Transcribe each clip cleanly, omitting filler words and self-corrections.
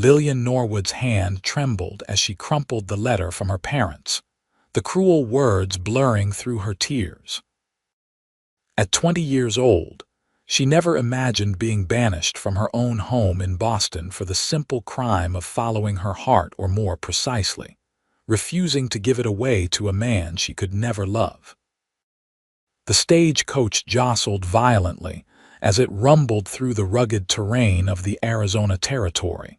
Lillian Norwood's hand trembled as she crumpled the letter from her parents, the cruel words blurring through her tears. At 20 years old, she never imagined being banished from her own home in Boston for the simple crime of following her heart, or more precisely, refusing to give it away to a man she could never love. The stagecoach jostled violently as it rumbled through the rugged terrain of the Arizona Territory.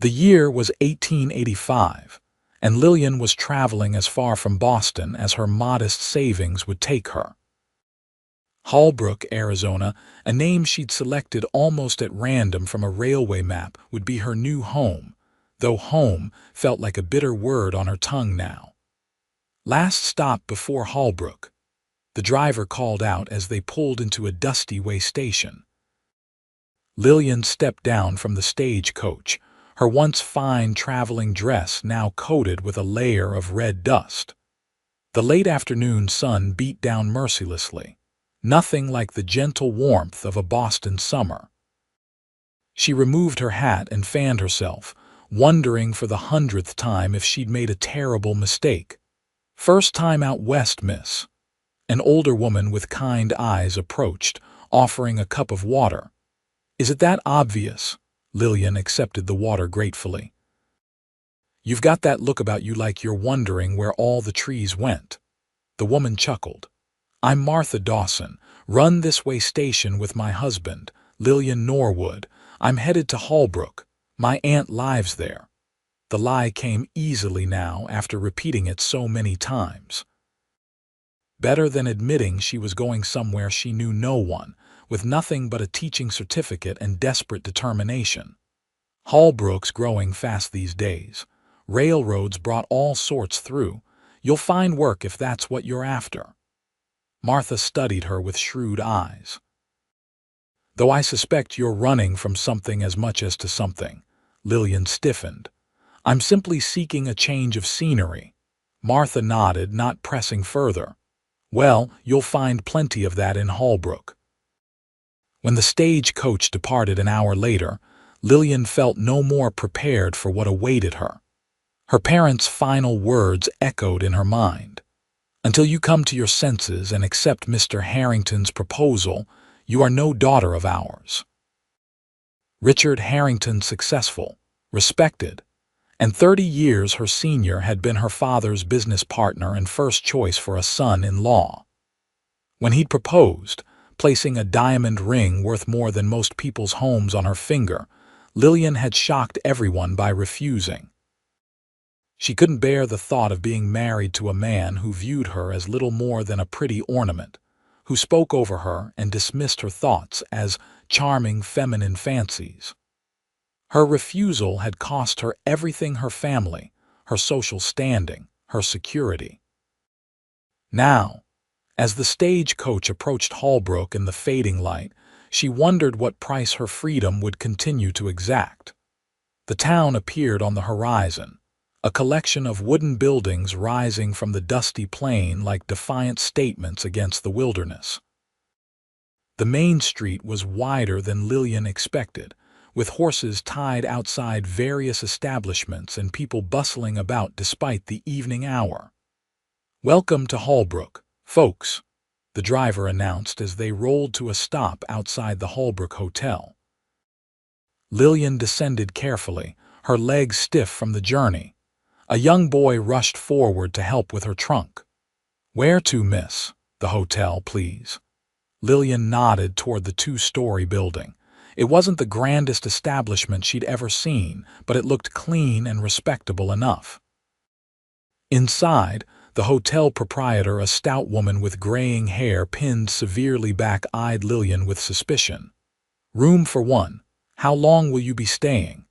The year was 1885, and Lillian was traveling as far from Boston as her modest savings would take her. Holbrook, Arizona, a name she'd selected almost at random from a railway map, would be her new home, though home felt like a bitter word on her tongue now. Last stop before Holbrook, the driver called out as they pulled into a dusty way station. Lillian stepped down from the stagecoach, her once fine traveling dress now coated with a layer of red dust. The late afternoon sun beat down mercilessly, nothing like the gentle warmth of a Boston summer. She removed her hat and fanned herself, wondering for the 100th time if she'd made a terrible mistake. "First time out west, miss." An older woman with kind eyes approached, offering a cup of water. "Is it that obvious?" Lillian accepted the water gratefully. "You've got that look about you like you're wondering where all the trees went." The woman chuckled. "I'm Martha Dawson, run this way station with my husband, Lillian Norwood. I'm headed to Holbrook. My aunt lives there." The lie came easily now after repeating it so many times. Better than admitting she was going somewhere she knew no one, with nothing but a teaching certificate and desperate determination. Holbrook's growing fast these days. Railroads brought all sorts through. You'll find work if that's what you're after. Martha studied her with shrewd eyes. "Though I suspect you're running from something as much as to something." Lillian stiffened. "I'm simply seeking a change of scenery." Martha nodded, not pressing further. "Well, you'll find plenty of that in Holbrook." When the stagecoach departed an hour later, Lillian felt no more prepared for what awaited her. Her parents' final words echoed in her mind. "Until you come to your senses and accept Mr. Harrington's proposal, you are no daughter of ours." Richard Harrington, successful, respected, and 30 years her senior, had been her father's business partner and first choice for a son-in-law. When he'd proposed, placing a diamond ring worth more than most people's homes on her finger, Lillian had shocked everyone by refusing. She couldn't bear the thought of being married to a man who viewed her as little more than a pretty ornament, who spoke over her and dismissed her thoughts as charming feminine fancies. Her refusal had cost her everything: her family, her social standing, her security. Now, as the stagecoach approached Holbrook in the fading light, she wondered what price her freedom would continue to exact. The town appeared on the horizon, a collection of wooden buildings rising from the dusty plain like defiant statements against the wilderness. The main street was wider than Lillian expected, with horses tied outside various establishments and people bustling about despite the evening hour. "Welcome to Holbrook, folks," the driver announced as they rolled to a stop outside the Holbrook Hotel. Lillian descended carefully, her legs stiff from the journey. A young boy rushed forward to help with her trunk. "Where to, miss?" "The hotel, please." Lillian nodded toward the 2-story building. It wasn't the grandest establishment she'd ever seen, but it looked clean and respectable enough. Inside, the hotel proprietor, a stout woman with graying hair pinned severely back, eyed Lillian with suspicion. "Room for one. How long will you be staying?"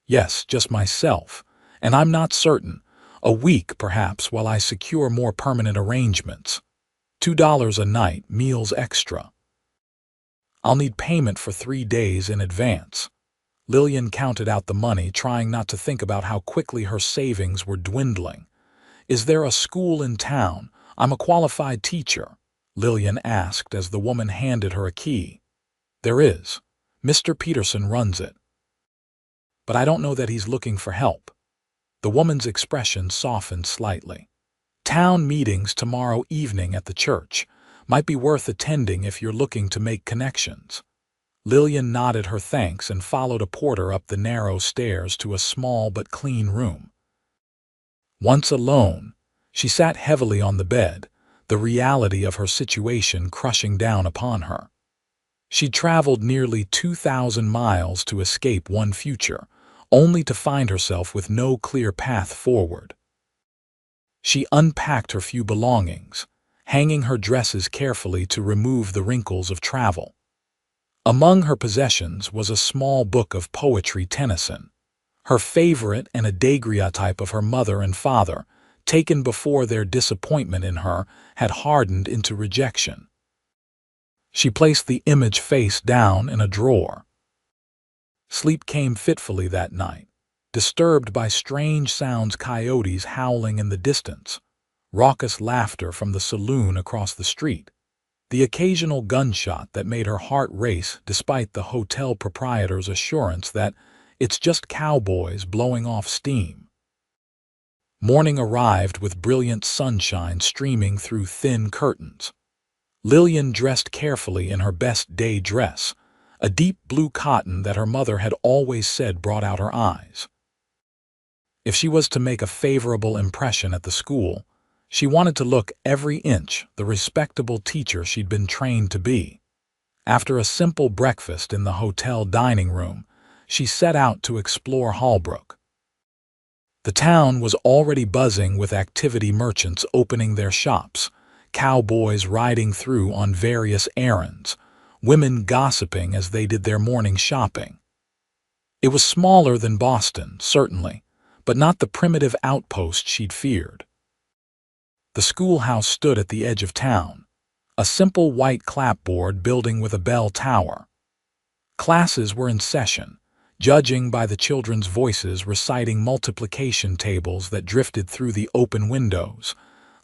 "Yes, just myself, and I'm not certain. A week, perhaps, while I secure more permanent arrangements. $2 a night, meals extra." "I'll need payment for 3 days in advance." Lillian counted out the money, trying not to think about how quickly her savings were dwindling. "Is there a school in town? I'm a qualified teacher," Lillian asked as the woman handed her a key. "There is. Mr. Peterson runs it." but I don't know that he's looking for help." The woman's expression softened slightly. "Town meetings tomorrow evening at the church. Might be worth attending if you're looking to make connections." Lillian nodded her thanks and followed a porter up the narrow stairs to a small but clean room. Once alone, she sat heavily on the bed, the reality of her situation crushing down upon her. She'd traveled nearly 2,000 miles to escape one future, only to find herself with no clear path forward. She unpacked her few belongings, hanging her dresses carefully to remove the wrinkles of travel. Among her possessions was a small book of poetry Tennyson, her favorite, and a daguerreotype of her mother and father, taken before their disappointment in her had hardened into rejection. She placed the image face down in a drawer. Sleep came fitfully that night, disturbed by strange sounds: coyotes howling in the distance, raucous laughter from the saloon across the street, the occasional gunshot that made her heart race despite the hotel proprietor's assurance that it's just cowboys blowing off steam. Morning arrived with brilliant sunshine streaming through thin curtains. Lillian dressed carefully in her best day dress, a deep blue cotton that her mother had always said brought out her eyes. If she was to make a favorable impression at the school, she wanted to look every inch the respectable teacher she'd been trained to be. After a simple breakfast in the hotel dining room, she set out to explore Holbrook. The town was already buzzing with activity: merchants opening their shops, cowboys riding through on various errands, women gossiping as they did their morning shopping. It was smaller than Boston, certainly, but not the primitive outpost she'd feared. The schoolhouse stood at the edge of town, a simple white clapboard building with a bell tower. Classes were in session, judging by the children's voices reciting multiplication tables that drifted through the open windows.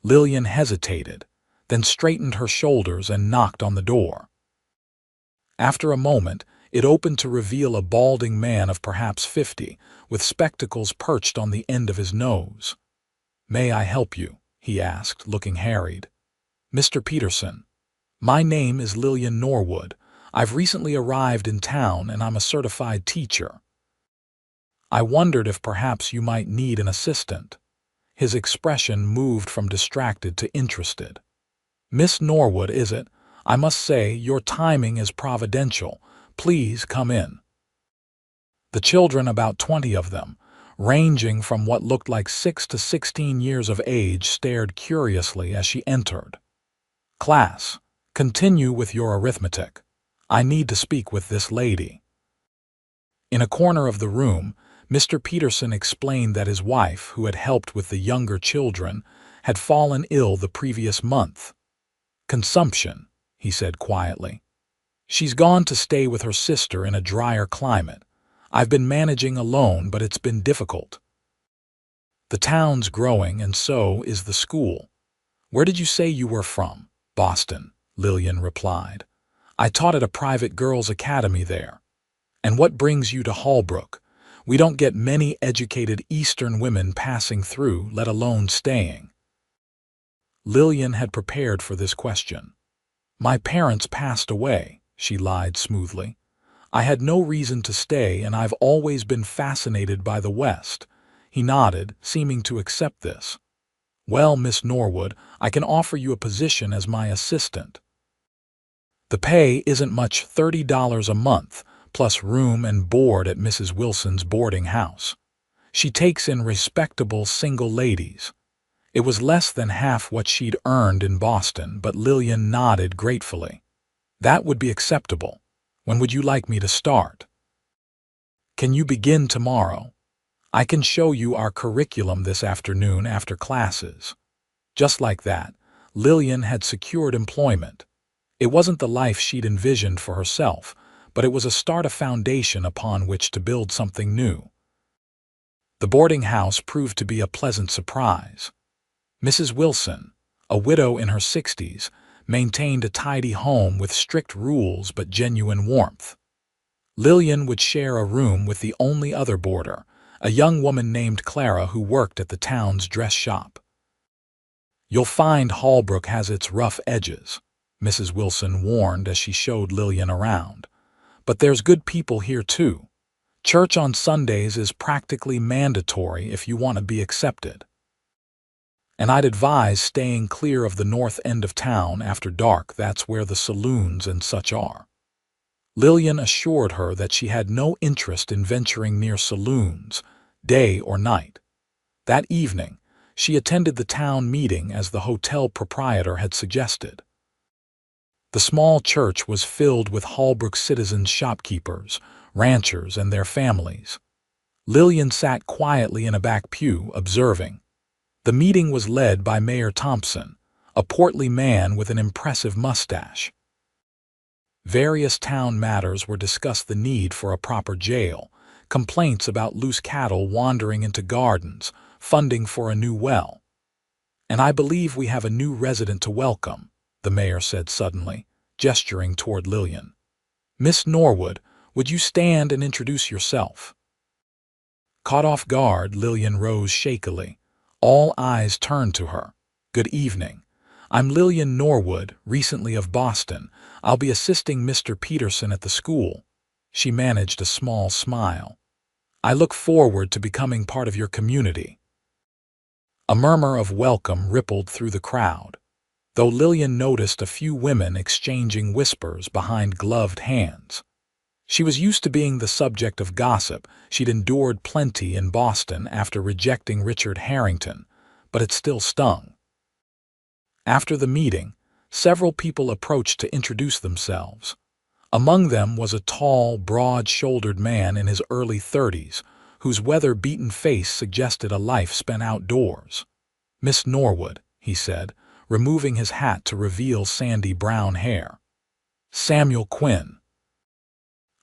Lillian hesitated, then straightened her shoulders and knocked on the door. After a moment, it opened to reveal a balding man of perhaps 50, with spectacles perched on the end of his nose. "May I help you?" he asked, looking harried. "Mr. Peterson, my name is Lillian Norwood. I've recently arrived in town and I'm a certified teacher. I wondered if perhaps you might need an assistant." His expression moved from distracted to interested. "Miss Norwood, is it? I must say, your timing is providential. Please come in." The children, about 20 of them, ranging from what looked like 6 to 16 years of age, stared curiously as she entered. "Class, continue with your arithmetic. I need to speak with this lady." In a corner of the room, Mr. Peterson explained that his wife, who had helped with the younger children, had fallen ill the previous month. "Consumption," he said quietly. "She's gone to stay with her sister in a drier climate. I've been managing alone, but it's been difficult. The town's growing, and so is the school." "Where did you say you were from?" "Boston," Lillian replied. "I taught at a private girls' academy there." "And what brings you to Holbrook? We don't get many educated Eastern women passing through, let alone staying." Lillian had prepared for this question. "My parents passed away," she lied smoothly. "I had no reason to stay, and I've always been fascinated by the West." He nodded, seeming to accept this. "Well, Miss Norwood, I can offer you a position as my assistant. The pay isn't much, $30 a month, plus room and board at Mrs. Wilson's boarding house. She takes in respectable single ladies." It was less than half what she'd earned in Boston, but Lillian nodded gratefully. "That would be acceptable. When would you like me to start?" "Can you begin tomorrow? I can show you our curriculum this afternoon after classes." Just like that, Lillian had secured employment. It wasn't the life she'd envisioned for herself, but it was a foundation upon which to build something new. The boarding house proved to be a pleasant surprise. Mrs. Wilson, a widow in her 60s, maintained a tidy home with strict rules but genuine warmth. Lillian would share a room with the only other boarder, a young woman named Clara who worked at the town's dress shop. "You'll find Holbrook has its rough edges," Mrs. Wilson warned as she showed Lillian around. "But there's good people here too. Church on Sundays is practically mandatory if you want to be accepted. And I'd advise staying clear of the north end of town after dark. That's where the saloons and such are." Lillian assured her that she had no interest in venturing near saloons, day or night. That evening, she attended the town meeting as the hotel proprietor had suggested. The small church was filled with Holbrook citizens, shopkeepers, ranchers, and their families. Lillian sat quietly in a back pew, observing. The meeting was led by Mayor Thompson, a portly man with an impressive mustache. Various town matters were discussed: the need for a proper jail, complaints about loose cattle wandering into gardens, funding for a new well. "And I believe we have a new resident to welcome," the mayor said suddenly, gesturing toward Lillian. "Miss Norwood, would you stand and introduce yourself?" Caught off guard, Lillian rose shakily. All eyes turned to her. "Good evening. I'm Lillian Norwood, recently of Boston. I'll be assisting Mr. Peterson at the school." She managed a small smile. "I look forward to becoming part of your community." A murmur of welcome rippled through the crowd, though Lillian noticed a few women exchanging whispers behind gloved hands. She was used to being the subject of gossip. She'd endured plenty in Boston after rejecting Richard Harrington, but it still stung. After the meeting, several people approached to introduce themselves. Among them was a tall, broad-shouldered man in his early 30s, whose weather-beaten face suggested a life spent outdoors. "Miss Norwood," he said, removing his hat to reveal sandy brown hair. "Samuel Quinn.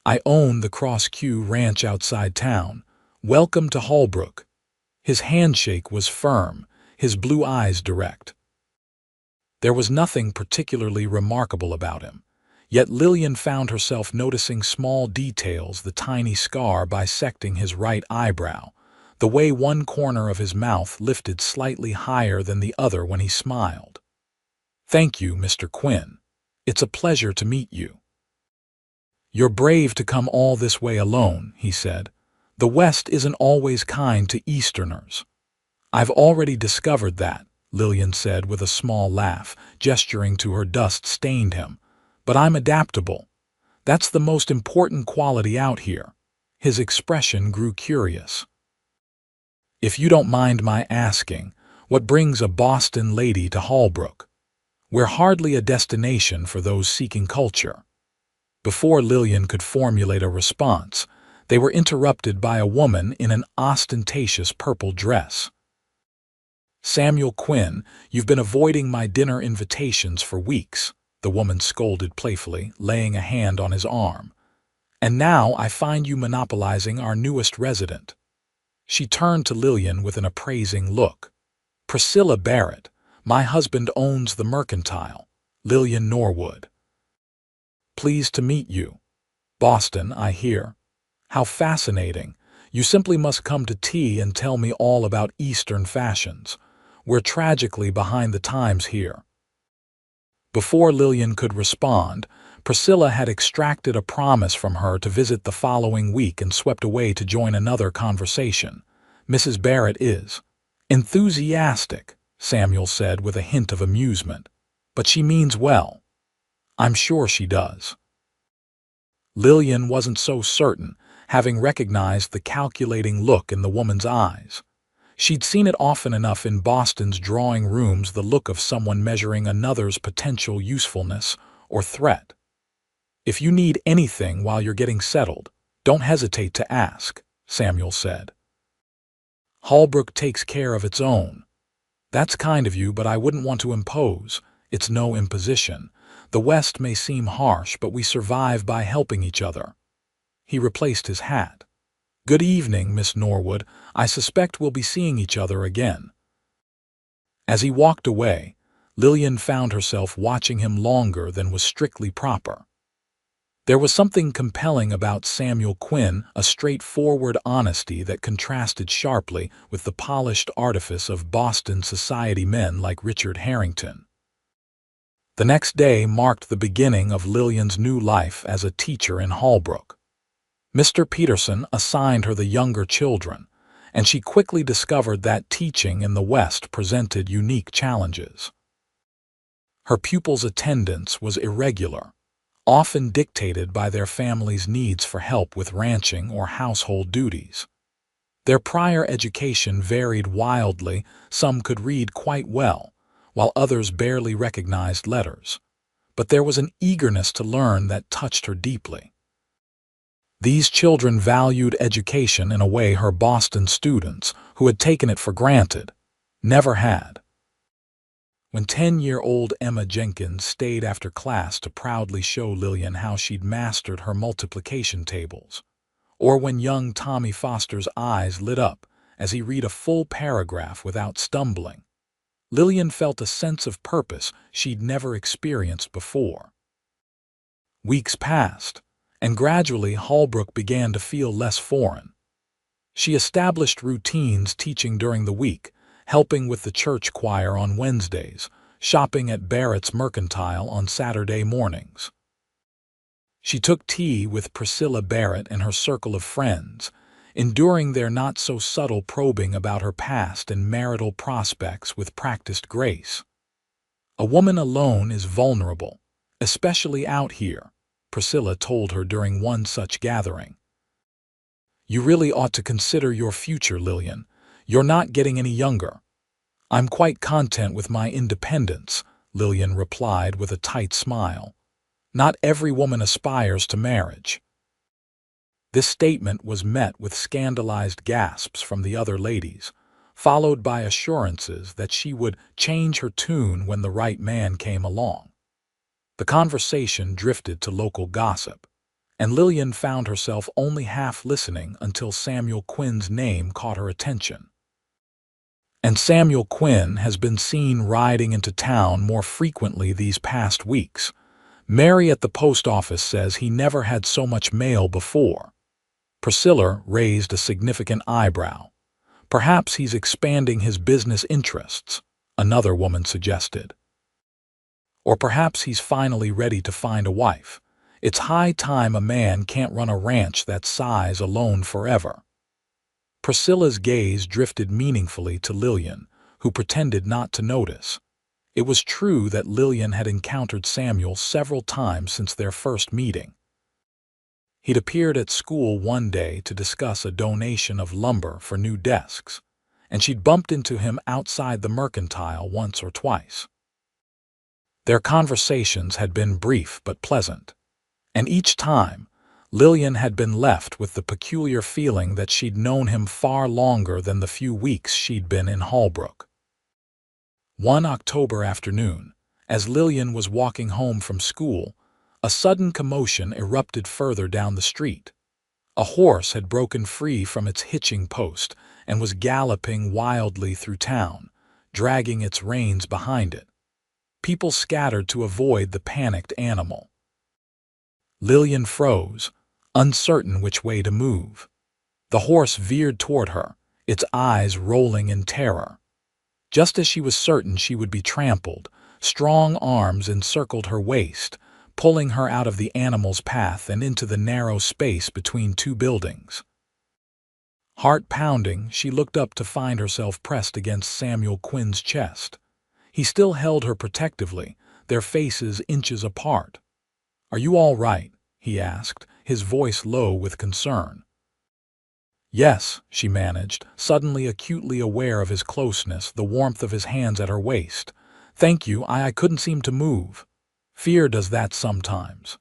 I own the Cross Q Ranch outside town. Welcome to Holbrook." His handshake was firm, his blue eyes direct. There was nothing particularly remarkable about him, yet Lillian found herself noticing small details: the tiny scar bisecting his right eyebrow, the way one corner of his mouth lifted slightly higher than the other when he smiled. "Thank you, Mr. Quinn. It's a pleasure to meet you." "You're brave to come all this way alone," he said. "The West isn't always kind to Easterners." "I've already discovered that," Lillian said with a small laugh, gesturing to her dust-stained hem. "But I'm adaptable. That's the most important quality out here." His expression grew curious. "If you don't mind my asking, what brings a Boston lady to Holbrook? We're hardly a destination for those seeking culture." Before Lillian could formulate a response, they were interrupted by a woman in an ostentatious purple dress. "Samuel Quinn, you've been avoiding my dinner invitations for weeks," the woman scolded playfully, laying a hand on his arm. "And now I find you monopolizing our newest resident." She turned to Lillian with an appraising look. "Priscilla Barrett. My husband owns the Mercantile. Lillian Norwood." "Pleased to meet you. Boston, I hear. How fascinating. You simply must come to tea and tell me all about Eastern fashions. We're tragically behind the times here." Before Lillian could respond, Priscilla had extracted a promise from her to visit the following week and swept away to join another conversation. "Mrs. Barrett is enthusiastic," Samuel said with a hint of amusement. "But she means well." "I'm sure she does." Lillian wasn't so certain, having recognized the calculating look in the woman's eyes. She'd seen it often enough in Boston's drawing rooms, the look of someone measuring another's potential usefulness or threat. "If you need anything while you're getting settled, don't hesitate to ask," Samuel said. "Holbrook takes care of its own." "That's kind of you, but I wouldn't want to impose." "It's no imposition. The West may seem harsh, but we survive by helping each other." He replaced his hat. "Good evening, Miss Norwood. I suspect we'll be seeing each other again." As he walked away, Lillian found herself watching him longer than was strictly proper. There was something compelling about Samuel Quinn, a straightforward honesty that contrasted sharply with the polished artifice of Boston society men like Richard Harrington. The next day marked the beginning of Lillian's new life as a teacher in Holbrook. Mr. Peterson assigned her the younger children, and she quickly discovered that teaching in the West presented unique challenges. Her pupils' attendance was irregular, often dictated by their families' needs for help with ranching or household duties. Their prior education varied wildly. Some could read quite well, while others barely recognized letters. But there was an eagerness to learn that touched her deeply. These children valued education in a way her Boston students, who had taken it for granted, never had. When 10-year-old Emma Jenkins stayed after class to proudly show Lillian how she'd mastered her multiplication tables, or when young Tommy Foster's eyes lit up as he read a full paragraph without stumbling, Lillian felt a sense of purpose she'd never experienced before. Weeks passed, and gradually Holbrook began to feel less foreign. She established routines teaching during the week, helping with the church choir on Wednesdays, shopping at Barrett's Mercantile on Saturday mornings. She took tea with Priscilla Barrett and her circle of friends, enduring their not-so-subtle probing about her past and marital prospects with practiced grace. "A woman alone is vulnerable, especially out here," Priscilla told her during one such gathering. "You really ought to consider your future, Lillian. You're not getting any younger." "I'm quite content with my independence," Lillian replied with a tight smile. "Not every woman aspires to marriage." This statement was met with scandalized gasps from the other ladies, followed by assurances that she would change her tune when the right man came along. The conversation drifted to local gossip, and Lillian found herself only half listening until Samuel Quinn's name caught her attention. "And Samuel Quinn has been seen riding into town more frequently these past weeks. Mary at the post office says he never had so much mail before." Priscilla raised a significant eyebrow. "Perhaps he's expanding his business interests," another woman suggested. "Or perhaps he's finally ready to find a wife. It's high time a man can't run a ranch that size alone forever." Priscilla's gaze drifted meaningfully to Lillian, who pretended not to notice. It was true that Lillian had encountered Samuel several times since their first meeting. He'd appeared at school one day to discuss a donation of lumber for new desks, and she'd bumped into him outside the Mercantile once or twice. Their conversations had been brief but pleasant, and each time, Lillian had been left with the peculiar feeling that she'd known him far longer than the few weeks she'd been in Holbrook. One October afternoon, as Lillian was walking home from school, a sudden commotion erupted further down the street. A horse had broken free from its hitching post and was galloping wildly through town, dragging its reins behind it. People scattered to avoid the panicked animal. Lillian froze, uncertain which way to move. The horse veered toward her, its eyes rolling in terror. Just as she was certain she would be trampled, strong arms encircled her waist, pulling her out of the animal's path and into the narrow space between two buildings. Heart pounding, she looked up to find herself pressed against Samuel Quinn's chest. He still held her protectively, their faces inches apart. "Are you all right?" he asked, his voice low with concern. "Yes," she managed, suddenly acutely aware of his closeness, the warmth of his hands at her waist. "Thank you, I couldn't seem to move. Fear does that sometimes."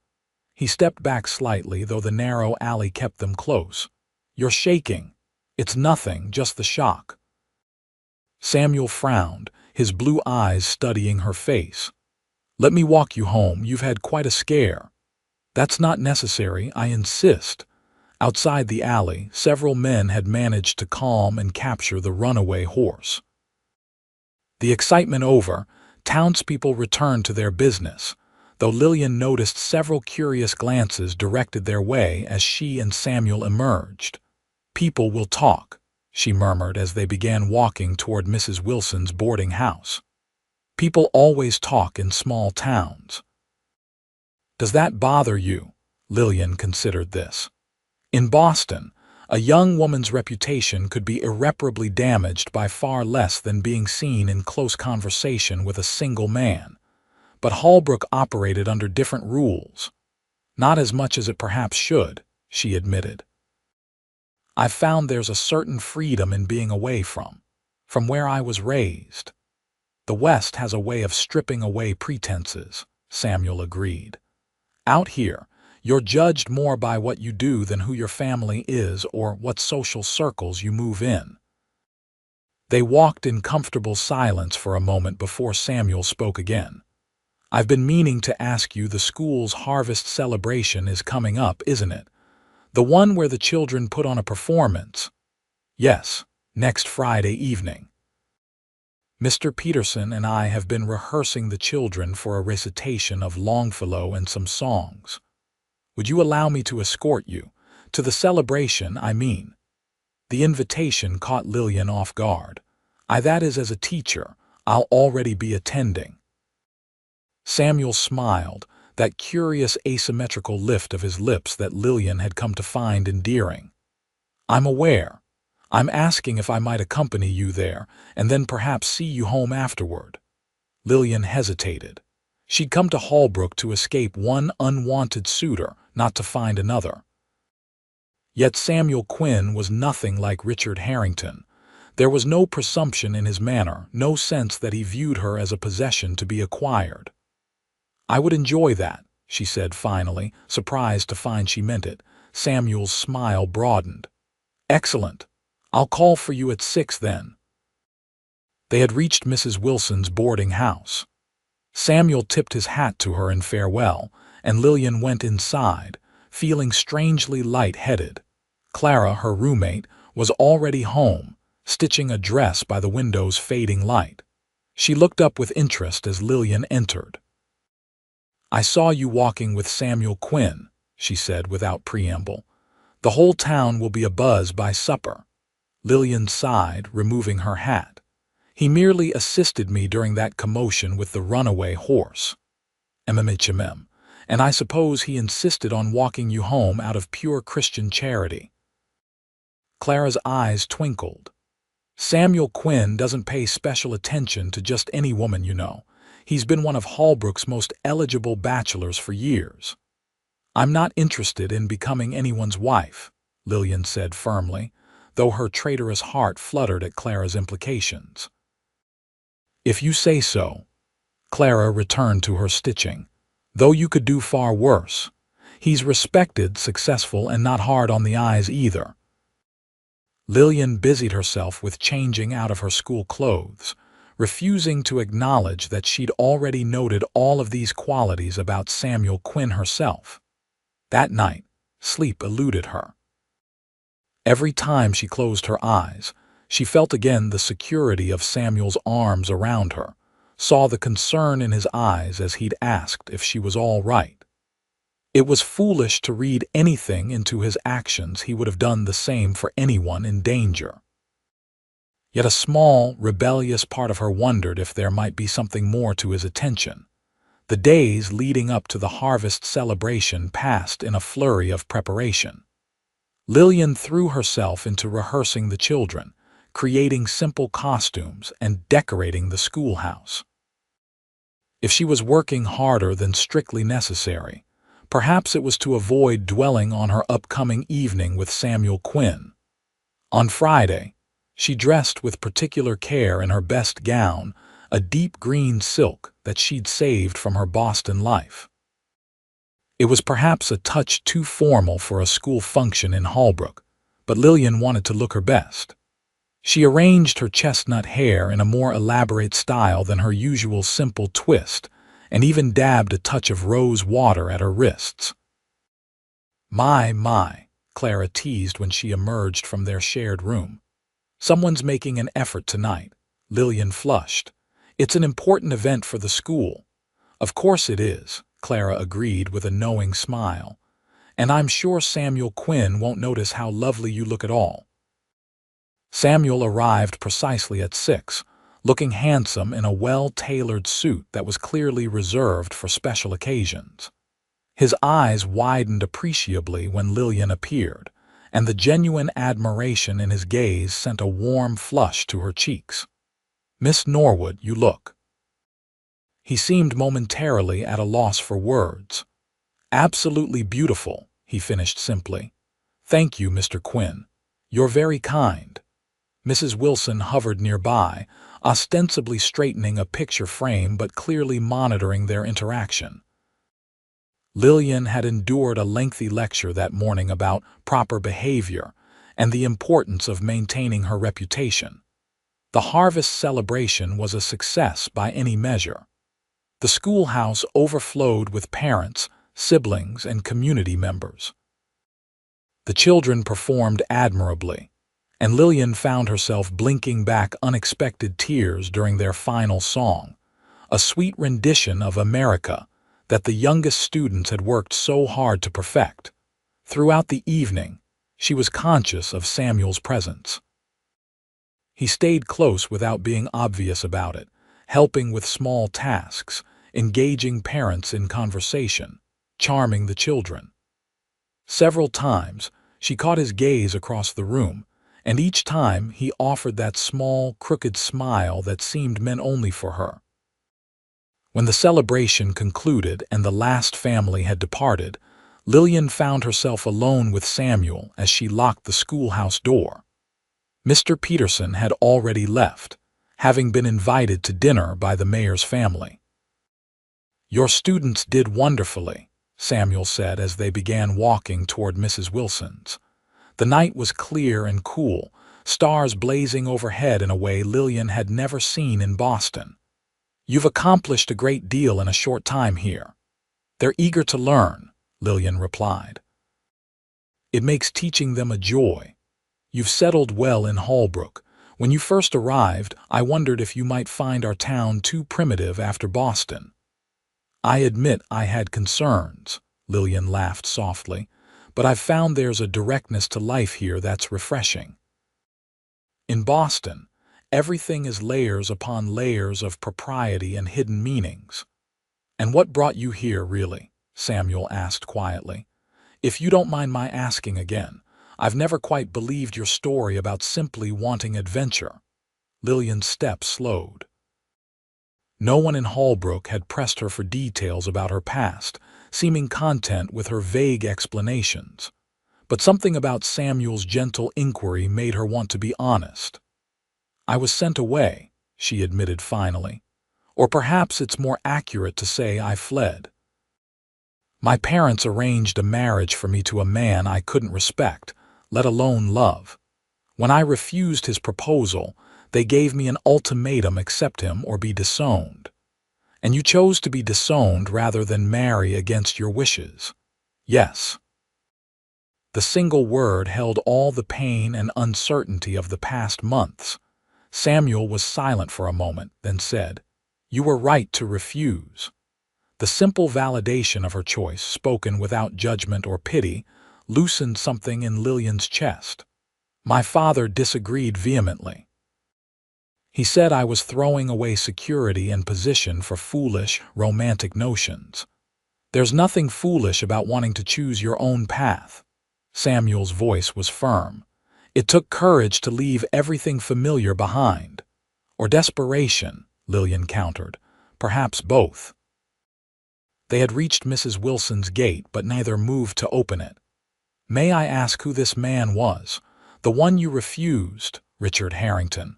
He stepped back slightly, though the narrow alley kept them close. "You're shaking." "It's nothing, just the shock." Samuel frowned, his blue eyes studying her face. "Let me walk you home, you've had quite a scare." "That's not necessary, I insist." Outside the alley, several men had managed to calm and capture the runaway horse. The excitement over, townspeople returned to their business. though Lillian noticed several curious glances directed their way as she and Samuel emerged. "People will talk," she murmured as they began walking toward Mrs. Wilson's boarding house. "People always talk in small towns." "Does that bother you?" Lillian considered this. In Boston, a young woman's reputation could be irreparably damaged by far less than being seen in close conversation with a single man. But Holbrook operated under different rules. "Not as much as it perhaps should," she admitted. "I've found there's a certain freedom in being away from where I was raised." "The West has a way of stripping away pretenses," Samuel agreed. "Out here, you're judged more by what you do than who your family is or what social circles you move in." They walked in comfortable silence for a moment before Samuel spoke again. "I've been meaning to ask you, the school's harvest celebration is coming up, isn't it? The one where the children put on a performance." "Yes, next Friday evening. Mr. Peterson and I have been rehearsing the children for a recitation of Longfellow and some songs. Would you allow me to escort you? To the celebration, I mean." The invitation caught Lillian off guard. That is, as a teacher, I'll already be attending." Samuel smiled, that curious asymmetrical lift of his lips that Lillian had come to find endearing. "I'm aware. I'm asking if I might accompany you there, and then perhaps see you home afterward." Lillian hesitated. She'd come to Holbrook to escape one unwanted suitor, not to find another. Yet Samuel Quinn was nothing like Richard Harrington. There was no presumption in his manner, no sense that he viewed her as a possession to be acquired. "I would enjoy that," she said finally, surprised to find she meant it. Samuel's smile broadened. "Excellent. I'll call for you at 6 then." They had reached Mrs. Wilson's boarding house. Samuel tipped his hat to her in farewell, and Lillian went inside, feeling strangely light-headed. Clara, her roommate, was already home, stitching a dress by the window's fading light. She looked up with interest as Lillian entered. "I saw you walking with Samuel Quinn," she said without preamble. "The whole town will be abuzz by supper." Lillian sighed, removing her hat. "He merely assisted me during that commotion with the runaway horse. And I suppose he insisted on walking you home out of pure Christian charity." Clara's eyes twinkled. "Samuel Quinn doesn't pay special attention to just any woman, you know. He's been one of Holbrook's most eligible bachelors for years." "I'm not interested in becoming anyone's wife," Lillian said firmly, though her traitorous heart fluttered at Clara's implications. "If you say so." Clara returned to her stitching. "Though you could do far worse. He's respected, successful, and not hard on the eyes either." Lillian busied herself with changing out of her school clothes, refusing to acknowledge that she'd already noted all of these qualities about Samuel Quinn herself. That night, sleep eluded her. Every time she closed her eyes, she felt again the security of Samuel's arms around her, saw the concern in his eyes as he'd asked if she was all right. It was foolish to read anything into his actions. He would have done the same for anyone in danger. Yet a small, rebellious part of her wondered if there might be something more to his attention. The days leading up to the harvest celebration passed in a flurry of preparation. Lillian threw herself into rehearsing the children, creating simple costumes and decorating the schoolhouse. If she was working harder than strictly necessary, perhaps it was to avoid dwelling on her upcoming evening with Samuel Quinn. On Friday, she dressed with particular care in her best gown, a deep green silk that she'd saved from her Boston life. It was perhaps a touch too formal for a school function in Holbrook, but Lillian wanted to look her best. She arranged her chestnut hair in a more elaborate style than her usual simple twist, and even dabbed a touch of rose water at her wrists. My, Clara teased when she emerged from their shared room. "Someone's making an effort tonight." Lillian flushed. "It's an important event for the school." "Of course it is," Clara agreed with a knowing smile. "And I'm sure Samuel Quinn won't notice how lovely you look at all." Samuel arrived precisely at 6, looking handsome in a well-tailored suit that was clearly reserved for special occasions. His eyes widened appreciably when Lillian appeared, and the genuine admiration in his gaze sent a warm flush to her cheeks. "Miss Norwood, you look—" He seemed momentarily at a loss for words. "Absolutely beautiful," he finished simply. "Thank you, Mr. Quinn. You're very kind." Mrs. Wilson hovered nearby, ostensibly straightening a picture frame but clearly monitoring their interaction. Lillian had endured a lengthy lecture that morning about proper behavior and the importance of maintaining her reputation. The harvest celebration was a success by any measure. The schoolhouse overflowed with parents, siblings, and community members. The children performed admirably, and Lillian found herself blinking back unexpected tears during their final song, a sweet rendition of America that the youngest students had worked so hard to perfect. Throughout the evening, she was conscious of Samuel's presence. He stayed close without being obvious about it, helping with small tasks, engaging parents in conversation, charming the children. Several times, she caught his gaze across the room, and each time he offered that small, crooked smile that seemed meant only for her. When the celebration concluded and the last family had departed, Lillian found herself alone with Samuel as she locked the schoolhouse door. Mr. Peterson had already left, having been invited to dinner by the mayor's family. "Your students did wonderfully," Samuel said as they began walking toward Mrs. Wilson's. The night was clear and cool, stars blazing overhead in a way Lillian had never seen in Boston. "You've accomplished a great deal in a short time here." "They're eager to learn," Lillian replied. "It makes teaching them a joy. You've settled well in Holbrook. When you first arrived, I wondered if you might find our town too primitive after Boston." "I admit I had concerns," Lillian laughed softly, "but I've found there's a directness to life here that's refreshing. In Boston, everything is layers upon layers of propriety and hidden meanings." "And what brought you here, really?" Samuel asked quietly. "If you don't mind my asking again, I've never quite believed your story about simply wanting adventure." Lillian's step slowed. No one in Holbrook had pressed her for details about her past, seeming content with her vague explanations. But something about Samuel's gentle inquiry made her want to be honest. "I was sent away," she admitted finally. "Or perhaps it's more accurate to say I fled. My parents arranged a marriage for me to a man I couldn't respect, let alone love. When I refused his proposal, they gave me an ultimatum: accept him or be disowned. And you chose to be disowned rather than marry against your wishes." "Yes." The single word held all the pain and uncertainty of the past months. Samuel was silent for a moment, then said, "You were right to refuse." The simple validation of her choice, spoken without judgment or pity, loosened something in Lillian's chest. "My father disagreed vehemently. He said I was throwing away security and position for foolish, romantic notions." "There's nothing foolish about wanting to choose your own path." Samuel's voice was firm. "It took courage to leave everything familiar behind." "Or desperation," Lillian countered. "Perhaps both." They had reached Mrs. Wilson's gate, but neither moved to open it. "May I ask who this man was? The one you refused?" "Richard Harrington.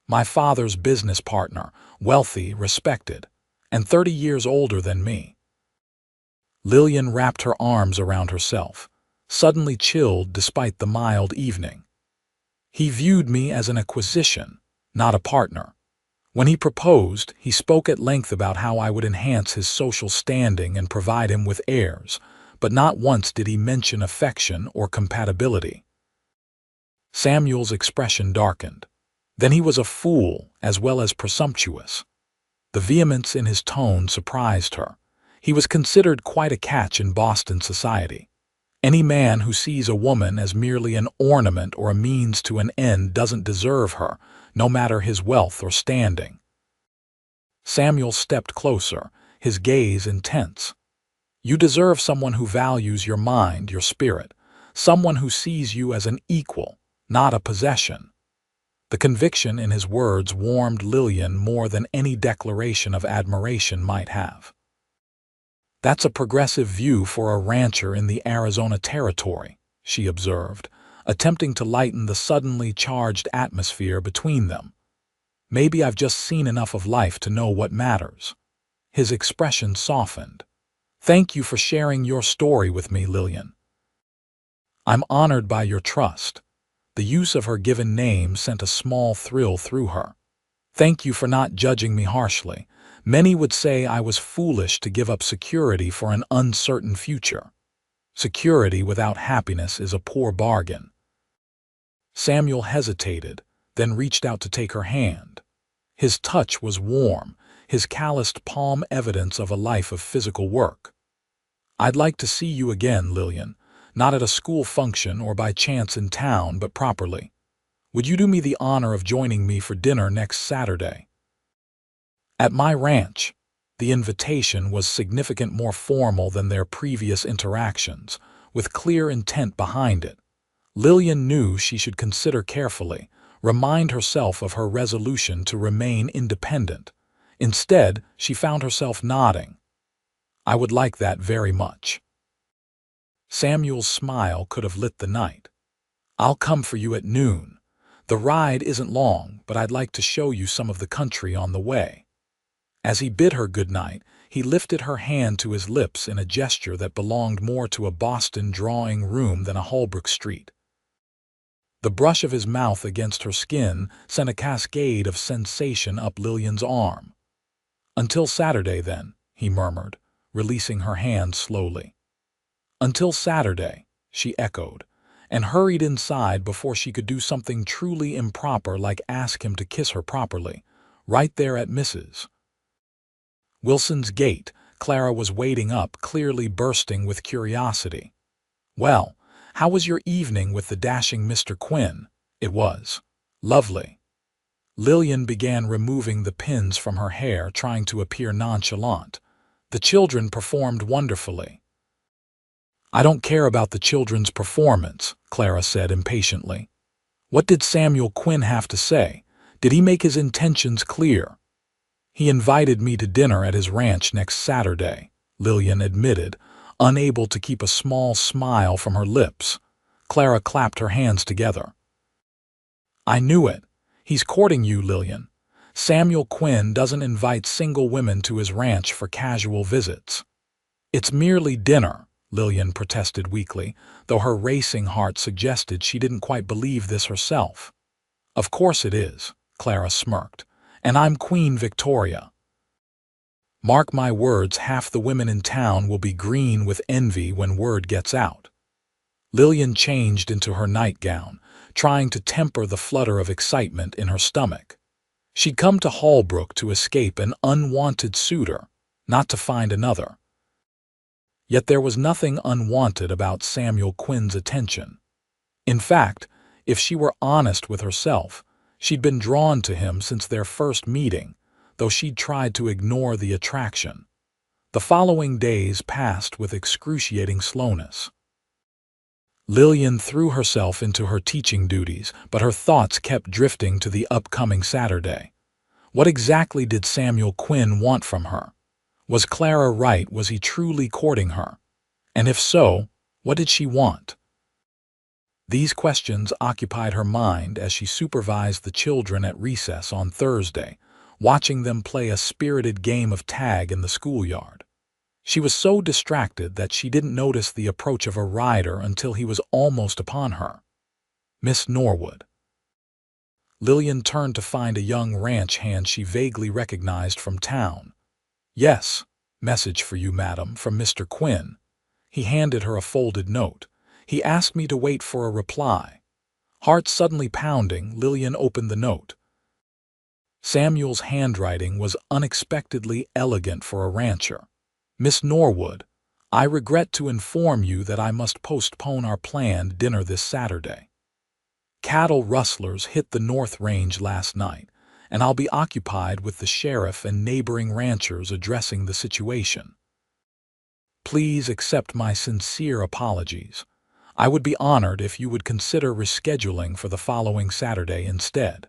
My father's business partner, wealthy, respected, and 30 years older than me." Lillian wrapped her arms around herself, suddenly chilled despite the mild evening. "He viewed me as an acquisition, not a partner. When he proposed, he spoke at length about how I would enhance his social standing and provide him with heirs, but not once did he mention affection or compatibility." Samuel's expression darkened. Then he was a fool as well as presumptuous. The vehemence in his tone surprised her. He was considered quite a catch in Boston society. Any man who sees a woman as merely an ornament or a means to an end doesn't deserve her, no matter his wealth or standing. Samuel stepped closer, his gaze intense. You deserve someone who values your mind, your spirit, someone who sees you as an equal, not a possession. The conviction in his words warmed Lillian more than any declaration of admiration might have. That's a progressive view for a rancher in the Arizona Territory, she observed, attempting to lighten the suddenly charged atmosphere between them. Maybe I've just seen enough of life to know what matters. His expression softened. Thank you for sharing your story with me, Lillian. I'm honored by your trust. The use of her given name sent a small thrill through her. Thank you for not judging me harshly. Many would say I was foolish to give up security for an uncertain future. Security without happiness is a poor bargain. Samuel hesitated, then reached out to take her hand. His touch was warm, his calloused palm evidence of a life of physical work. I'd like to see you again, Lillian, not at a school function or by chance in town, but properly. Would you do me the honor of joining me for dinner next Saturday? At my ranch. The invitation was significant more formal than their previous interactions, with clear intent behind it. Lillian knew she should consider carefully, remind herself of her resolution to remain independent. Instead, she found herself nodding. I would like that very much. Samuel's smile could have lit the night. I'll come for you at noon. The ride isn't long, but I'd like to show you some of the country on the way. As he bid her good night, he lifted her hand to his lips in a gesture that belonged more to a Boston drawing room than a Holbrook Street. The brush of his mouth against her skin sent a cascade of sensation up Lillian's arm. Until Saturday, then, he murmured, releasing her hand slowly. Until Saturday, she echoed, and hurried inside before she could do something truly improper like ask him to kiss her properly, right there at Mrs. Wilson's gate. Clara was waiting up, clearly bursting with curiosity. Well, how was your evening with the dashing Mr. Quinn? It was lovely. Lillian began removing the pins from her hair, trying to appear nonchalant. The children performed wonderfully. I don't care about the children's performance, Clara said impatiently. What did Samuel Quinn have to say? Did he make his intentions clear? He invited me to dinner at his ranch next Saturday, Lillian admitted, unable to keep a small smile from her lips. Clara clapped her hands together. I knew it. He's courting you, Lillian. Samuel Quinn doesn't invite single women to his ranch for casual visits. It's merely dinner, Lillian protested weakly, though her racing heart suggested she didn't quite believe this herself. Of course it is, Clara smirked. And I'm Queen Victoria. Mark my words, half the women in town will be green with envy when word gets out. Lillian changed into her nightgown, trying to temper the flutter of excitement in her stomach. She'd come to Holbrook to escape an unwanted suitor, not to find another. Yet there was nothing unwanted about Samuel Quinn's attention. In fact, if she were honest with herself, she'd been drawn to him since their first meeting, though she'd tried to ignore the attraction. The following days passed with excruciating slowness. Lillian threw herself into her teaching duties, but her thoughts kept drifting to the upcoming Saturday. What exactly did Samuel Quinn want from her? Was Clara right? Was he truly courting her? And if so, what did she want? These questions occupied her mind as she supervised the children at recess on Thursday, watching them play a spirited game of tag in the schoolyard. She was so distracted that she didn't notice the approach of a rider until he was almost upon her. Miss Norwood. Lillian turned to find a young ranch hand she vaguely recognized from town. Yes, message for you, madam, from Mr. Quinn. He handed her a folded note. He asked me to wait for a reply. Heart suddenly pounding, Lillian opened the note. Samuel's handwriting was unexpectedly elegant for a rancher. Miss Norwood, I regret to inform you that I must postpone our planned dinner this Saturday. Cattle rustlers hit the North Range last night, and I'll be occupied with the sheriff and neighboring ranchers addressing the situation. Please accept my sincere apologies. I would be honored if you would consider rescheduling for the following Saturday instead.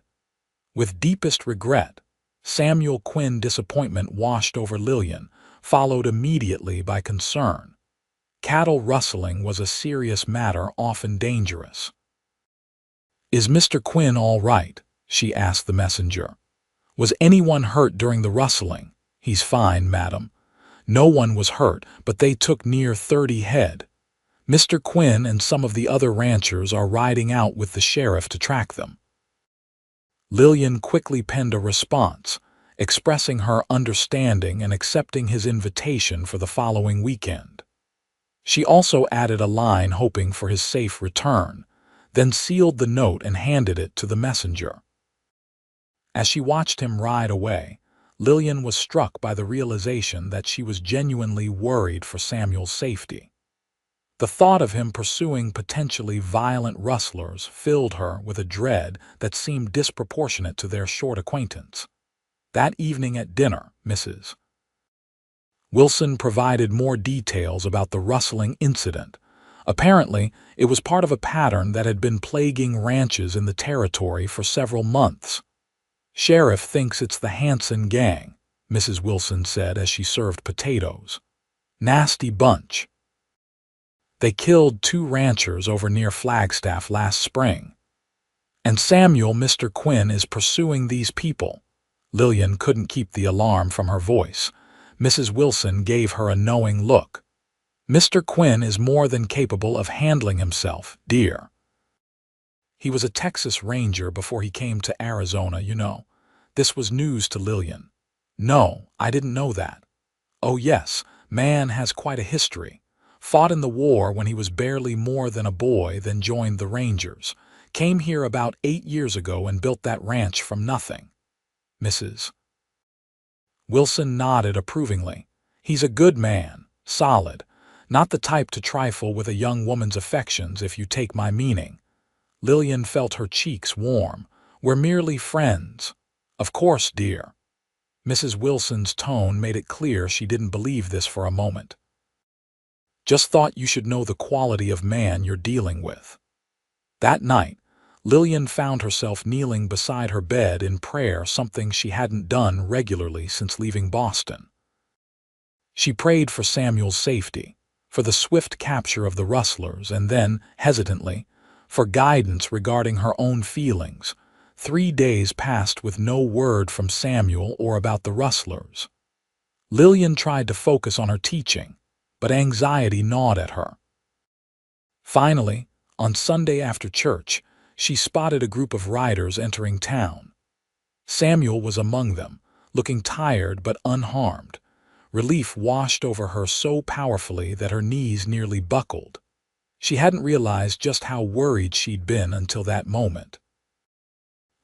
With deepest regret, Samuel Quinn. Disappointment washed over Lillian, followed immediately by concern. Cattle rustling was a serious matter, often dangerous. "Is Mr. Quinn all right?" she asked the messenger. "Was anyone hurt during the rustling?" "He's fine, madam. No one was hurt, but they took near 30 head. Mr. Quinn and some of the other ranchers are riding out with the sheriff to track them." Lillian quickly penned a response, expressing her understanding and accepting his invitation for the following weekend. She also added a line hoping for his safe return, then sealed the note and handed it to the messenger. As she watched him ride away, Lillian was struck by the realization that she was genuinely worried for Samuel's safety. The thought of him pursuing potentially violent rustlers filled her with a dread that seemed disproportionate to their short acquaintance. That evening at dinner, Mrs. Wilson provided more details about the rustling incident. Apparently, it was part of a pattern that had been plaguing ranches in the territory for several months. "Sheriff thinks it's the Hanson gang," Mrs. Wilson said as she served potatoes. "Nasty bunch. They killed 2 ranchers over near Flagstaff last spring. And Samuel, Mr. Quinn, is pursuing these people." Lillian couldn't keep the alarm from her voice. Mrs. Wilson gave her a knowing look. "Mr. Quinn is more than capable of handling himself, dear. He was a Texas Ranger before he came to Arizona, you know." This was news to Lillian. "No, I didn't know that." "Oh yes, man has quite a history. Fought in the war when he was barely more than a boy, then joined the Rangers. Came here about 8 years ago and built that ranch from nothing." Mrs. Wilson nodded approvingly. "He's a good man, solid. Not the type to trifle with a young woman's affections, if you take my meaning." Lillian felt her cheeks warm. "We're merely friends." "Of course, dear." Mrs. Wilson's tone made it clear she didn't believe this for a moment. "Just thought you should know the quality of man you're dealing with." That night, Lillian found herself kneeling beside her bed in prayer, something she hadn't done regularly since leaving Boston. She prayed for Samuel's safety, for the swift capture of the rustlers, and then, hesitantly, for guidance regarding her own feelings. 3 days passed with no word from Samuel or about the rustlers. Lillian tried to focus on her teaching, but anxiety gnawed at her. Finally, on Sunday after church, she spotted a group of riders entering town. Samuel was among them, looking tired but unharmed. Relief washed over her so powerfully that her knees nearly buckled. She hadn't realized just how worried she'd been until that moment.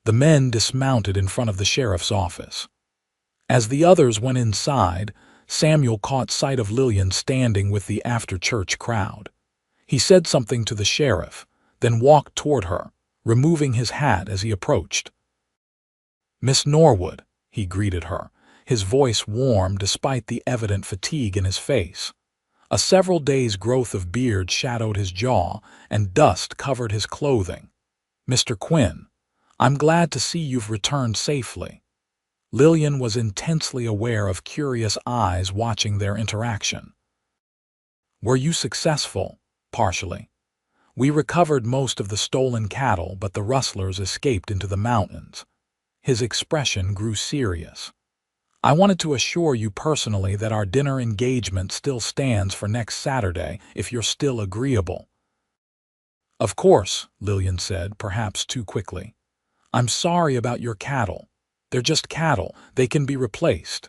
The men dismounted in front of the sheriff's office. As the others went inside, Samuel caught sight of Lillian standing with the after-church crowd. He said something to the sheriff, then walked toward her, removing his hat as he approached. "Miss Norwood," he greeted her, his voice warm despite the evident fatigue in his face. A several days' growth of beard shadowed his jaw, and dust covered his clothing. "Mr. Quinn, I'm glad to see you've returned safely." Lillian was intensely aware of curious eyes watching their interaction. "Were you successful?" "Partially. We recovered most of the stolen cattle, but the rustlers escaped into the mountains." His expression grew serious. "I wanted to assure you personally that our dinner engagement still stands for next Saturday, if you're still agreeable." "Of course," Lillian said, perhaps too quickly. "I'm sorry about your cattle. They're just cattle. They can be replaced."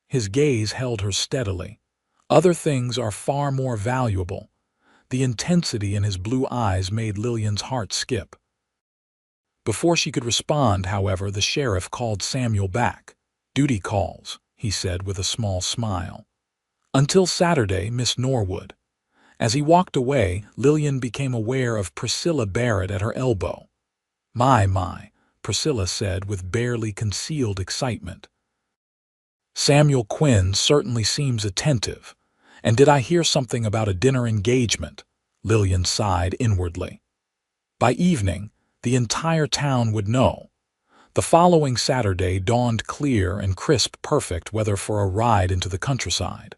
His gaze held her steadily. "Other things are far more valuable." The intensity in his blue eyes made Lillian's heart skip. Before she could respond, however, the sheriff called Samuel back. "Duty calls," he said with a small smile. Until Saturday, Miss Norwood. As he walked away, Lillian became aware of Priscilla Barrett at her elbow. My, Priscilla said with barely concealed excitement. Samuel Quinn certainly seems attentive. And did I hear something about a dinner engagement? Lillian sighed inwardly. By evening, the entire town would know. The following Saturday dawned clear and crisp, perfect weather for a ride into the countryside.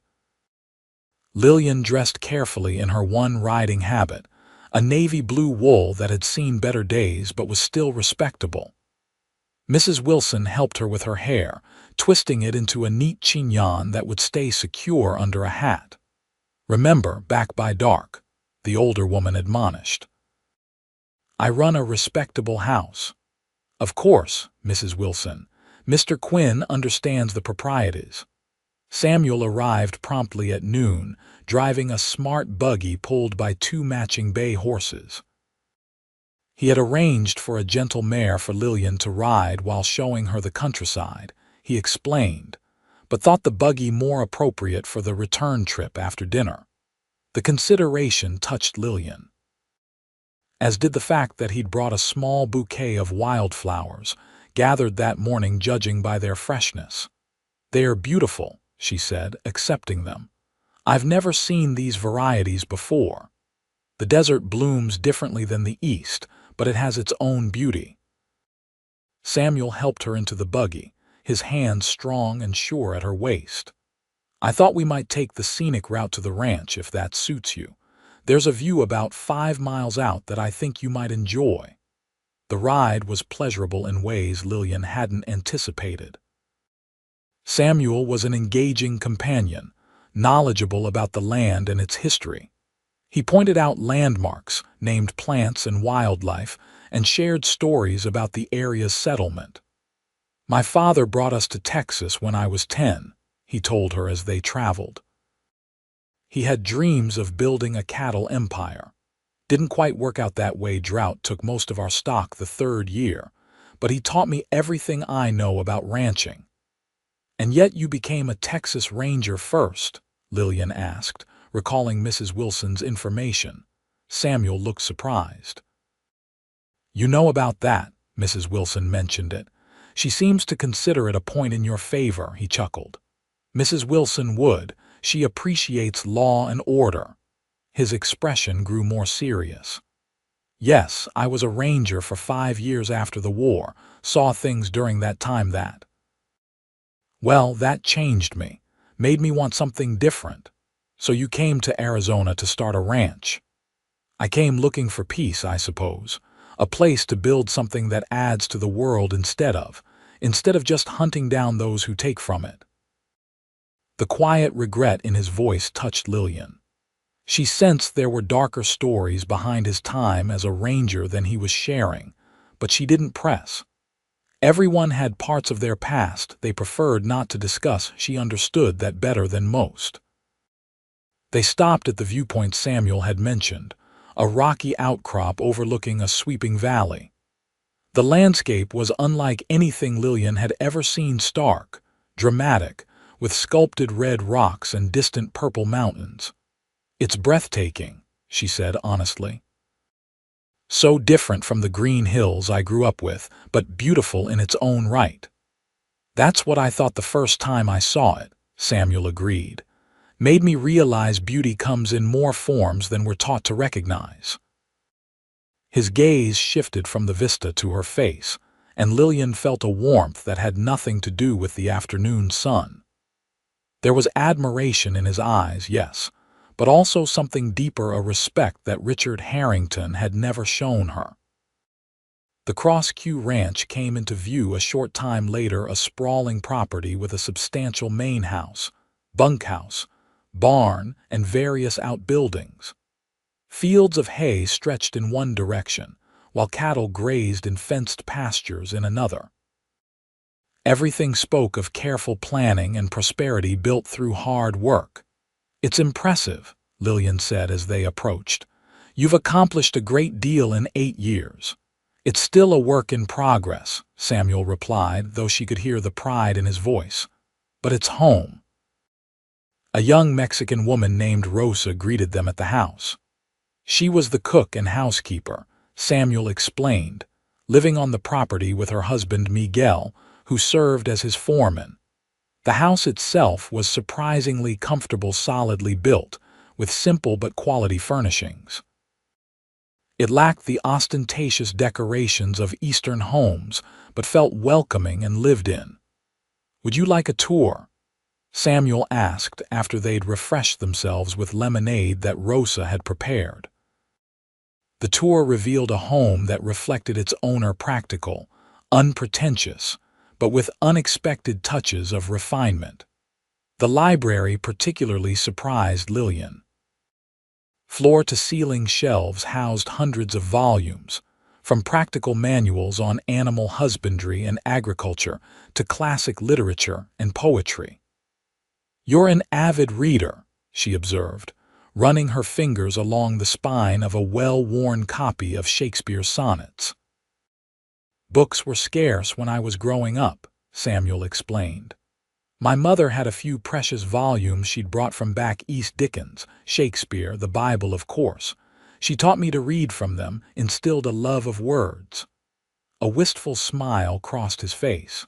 Lillian dressed carefully in her one riding habit, a navy blue wool that had seen better days but was still respectable. Mrs. Wilson helped her with her hair, twisting it into a neat chignon that would stay secure under a hat. "Remember, back by dark," the older woman admonished. "I run a respectable house." "Of course, Mrs. Wilson. Mr. Quinn understands the proprieties." Samuel arrived promptly at noon, driving a smart buggy pulled by two matching bay horses. He had arranged for a gentle mare for Lillian to ride while showing her the countryside, he explained, but thought the buggy more appropriate for the return trip after dinner. The consideration touched Lillian, as did the fact that he'd brought a small bouquet of wildflowers, gathered that morning judging by their freshness. "They're beautiful," she said, accepting them. "I've never seen these varieties before. The desert blooms differently than the East, but it has its own beauty." Samuel helped her into the buggy, his hands strong and sure at her waist. "I thought we might take the scenic route to the ranch if that suits you. There's a view about 5 miles out that I think you might enjoy." The ride was pleasurable in ways Lillian hadn't anticipated. Samuel was an engaging companion, knowledgeable about the land and its history. He pointed out landmarks, named plants and wildlife, and shared stories about the area's settlement. "My father brought us to Texas when I was 10, he told her as they traveled. "He had dreams of building a cattle empire. Didn't quite work out that way. Drought took most of our stock the 3rd year, but he taught me everything I know about ranching." "And yet you became a Texas Ranger first?" Lillian asked, recalling Mrs. Wilson's information. Samuel looked surprised. "You know about that," Mrs. Wilson mentioned it. "She seems to consider it a point in your favor," he chuckled. "Mrs. Wilson would. She appreciates law and order." His expression grew more serious. "Yes, I was a ranger for 5 years after the war, saw things during that time that. Well, that changed me, made me want something different. So you came to Arizona to start a ranch." "I came looking for peace, I suppose. A place to build something that adds to the world instead of just hunting down those who take from it." The quiet regret in his voice touched Lillian. She sensed there were darker stories behind his time as a ranger than he was sharing, but she didn't press. Everyone had parts of their past they preferred not to discuss. She understood that better than most. They stopped at the viewpoint Samuel had mentioned, a rocky outcrop overlooking a sweeping valley. The landscape was unlike anything Lillian had ever seen, stark, dramatic, with sculpted red rocks and distant purple mountains. "It's breathtaking," she said honestly. "So different from the green hills I grew up with, but beautiful in its own right." "That's what I thought the first time I saw it," Samuel agreed. "Made me realize beauty comes in more forms than we're taught to recognize." His gaze shifted from the vista to her face, and Lillian felt a warmth that had nothing to do with the afternoon sun. There was admiration in his eyes, yes, but also something deeper, a respect that Richard Harrington had never shown her. The Cross Q Ranch came into view a short time later, a sprawling property with a substantial main house, bunkhouse, barn, and various outbuildings. Fields of hay stretched in one direction, while cattle grazed in fenced pastures in another. Everything spoke of careful planning and prosperity built through hard work. "It's impressive," Lillian said as they approached. "You've accomplished a great deal in 8 years." "It's still a work in progress," Samuel replied, though she could hear the pride in his voice. "But it's home." A young Mexican woman named Rosa greeted them at the house. She was the cook and housekeeper, Samuel explained, living on the property with her husband Miguel, who served as his foreman. The house itself was surprisingly comfortable, solidly built, with simple but quality furnishings. It lacked the ostentatious decorations of Eastern homes, but felt welcoming and lived in. "Would you like a tour?" Samuel asked after they'd refreshed themselves with lemonade that Rosa had prepared. The tour revealed a home that reflected its owner, practical, unpretentious, but with unexpected touches of refinement. The library particularly surprised Lillian. Floor-to-ceiling shelves housed hundreds of volumes, from practical manuals on animal husbandry and agriculture to classic literature and poetry. "You're an avid reader," she observed, running her fingers along the spine of a well-worn copy of Shakespeare's sonnets. "Books were scarce when I was growing up," Samuel explained. "My mother had a few precious volumes she'd brought from back east: Dickens, Shakespeare, the Bible, of course. She taught me to read from them, instilled a love of words." A wistful smile crossed his face.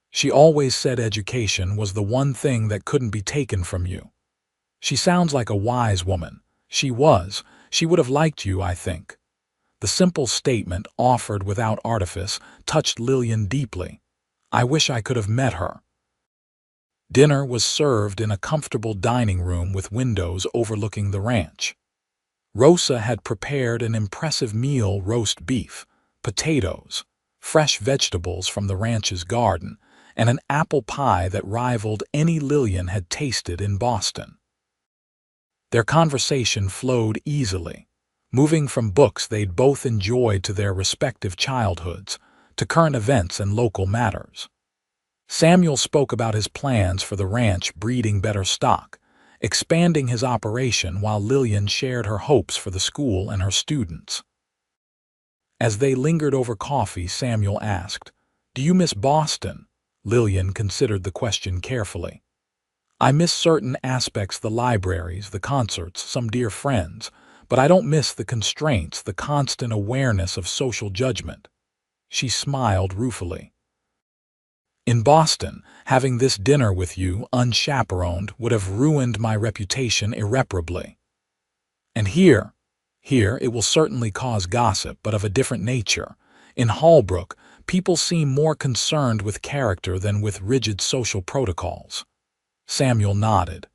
"She always said education was the one thing that couldn't be taken from you." "She sounds like a wise woman." "She was. She would have liked you, I think." The simple statement, offered without artifice, touched Lillian deeply. "I wish I could have met her." Dinner was served in a comfortable dining room with windows overlooking the ranch. Rosa had prepared an impressive meal: roast beef, potatoes, fresh vegetables from the ranch's garden, and an apple pie that rivaled any Lillian had tasted in Boston. Their conversation flowed easily, moving from books they'd both enjoyed to their respective childhoods, to current events and local matters. Samuel spoke about his plans for the ranch, breeding better stock, expanding his operation, while Lillian shared her hopes for the school and her students. As they lingered over coffee, Samuel asked, "Do you miss Boston?" Lillian considered the question carefully. "I miss certain aspects: the libraries, the concerts, some dear friends, but I don't miss the constraints, the constant awareness of social judgment." She smiled ruefully. "In Boston, having this dinner with you, unchaperoned, would have ruined my reputation irreparably. And here it will certainly cause gossip, but of a different nature. In Holbrook, people seem more concerned with character than with rigid social protocols." Samuel nodded.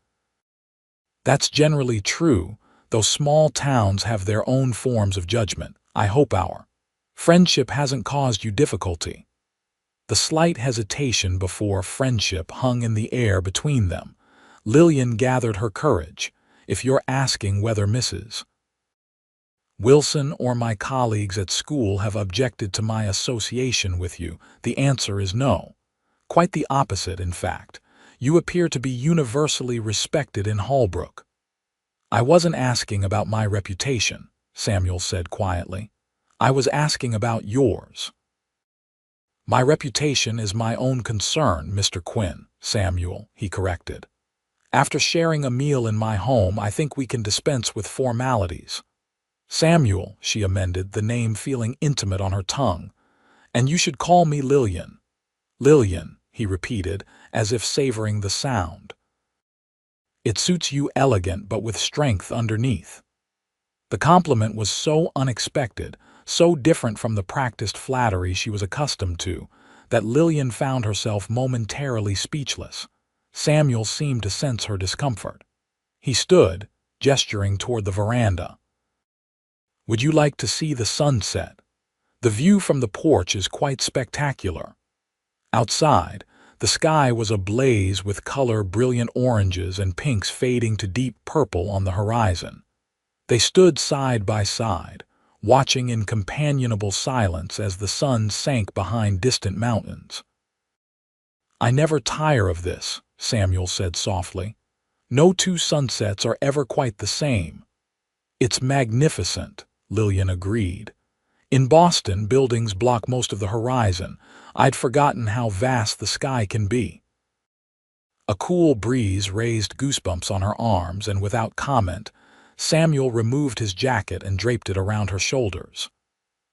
"That's generally true, though small towns have their own forms of judgment. I hope our friendship hasn't caused you difficulty." The slight hesitation before friendship hung in the air between them. Lillian gathered her courage. "If you're asking whether Mrs. Wilson or my colleagues at school have objected to my association with you, the answer is no. Quite the opposite, in fact. You appear to be universally respected in Holbrook." "I wasn't asking about my reputation," Samuel said quietly. "I was asking about yours." "My reputation is my own concern, Mr. Quinn, Samuel," he corrected. "After sharing a meal in my home, I think we can dispense with formalities." "Samuel," she amended, the name feeling intimate on her tongue. "And you should call me Lillian." "Lillian," he repeated, as if savoring the sound. "It suits you, elegant but with strength underneath." The compliment was so unexpected, so different from the practiced flattery she was accustomed to, that Lillian found herself momentarily speechless. Samuel seemed to sense her discomfort. He stood, gesturing toward the veranda. "Would you like to see the sunset? The view from the porch is quite spectacular." Outside, the sky was ablaze with color: brilliant oranges and pinks fading to deep purple on the horizon. They stood side by side, watching in companionable silence as the sun sank behind distant mountains. "I never tire of this," Samuel said softly. "No two sunsets are ever quite the same." "It's magnificent," Lillian agreed. "In Boston, buildings block most of the horizon. I'd forgotten how vast the sky can be." A cool breeze raised goosebumps on her arms, and without comment, Samuel removed his jacket and draped it around her shoulders.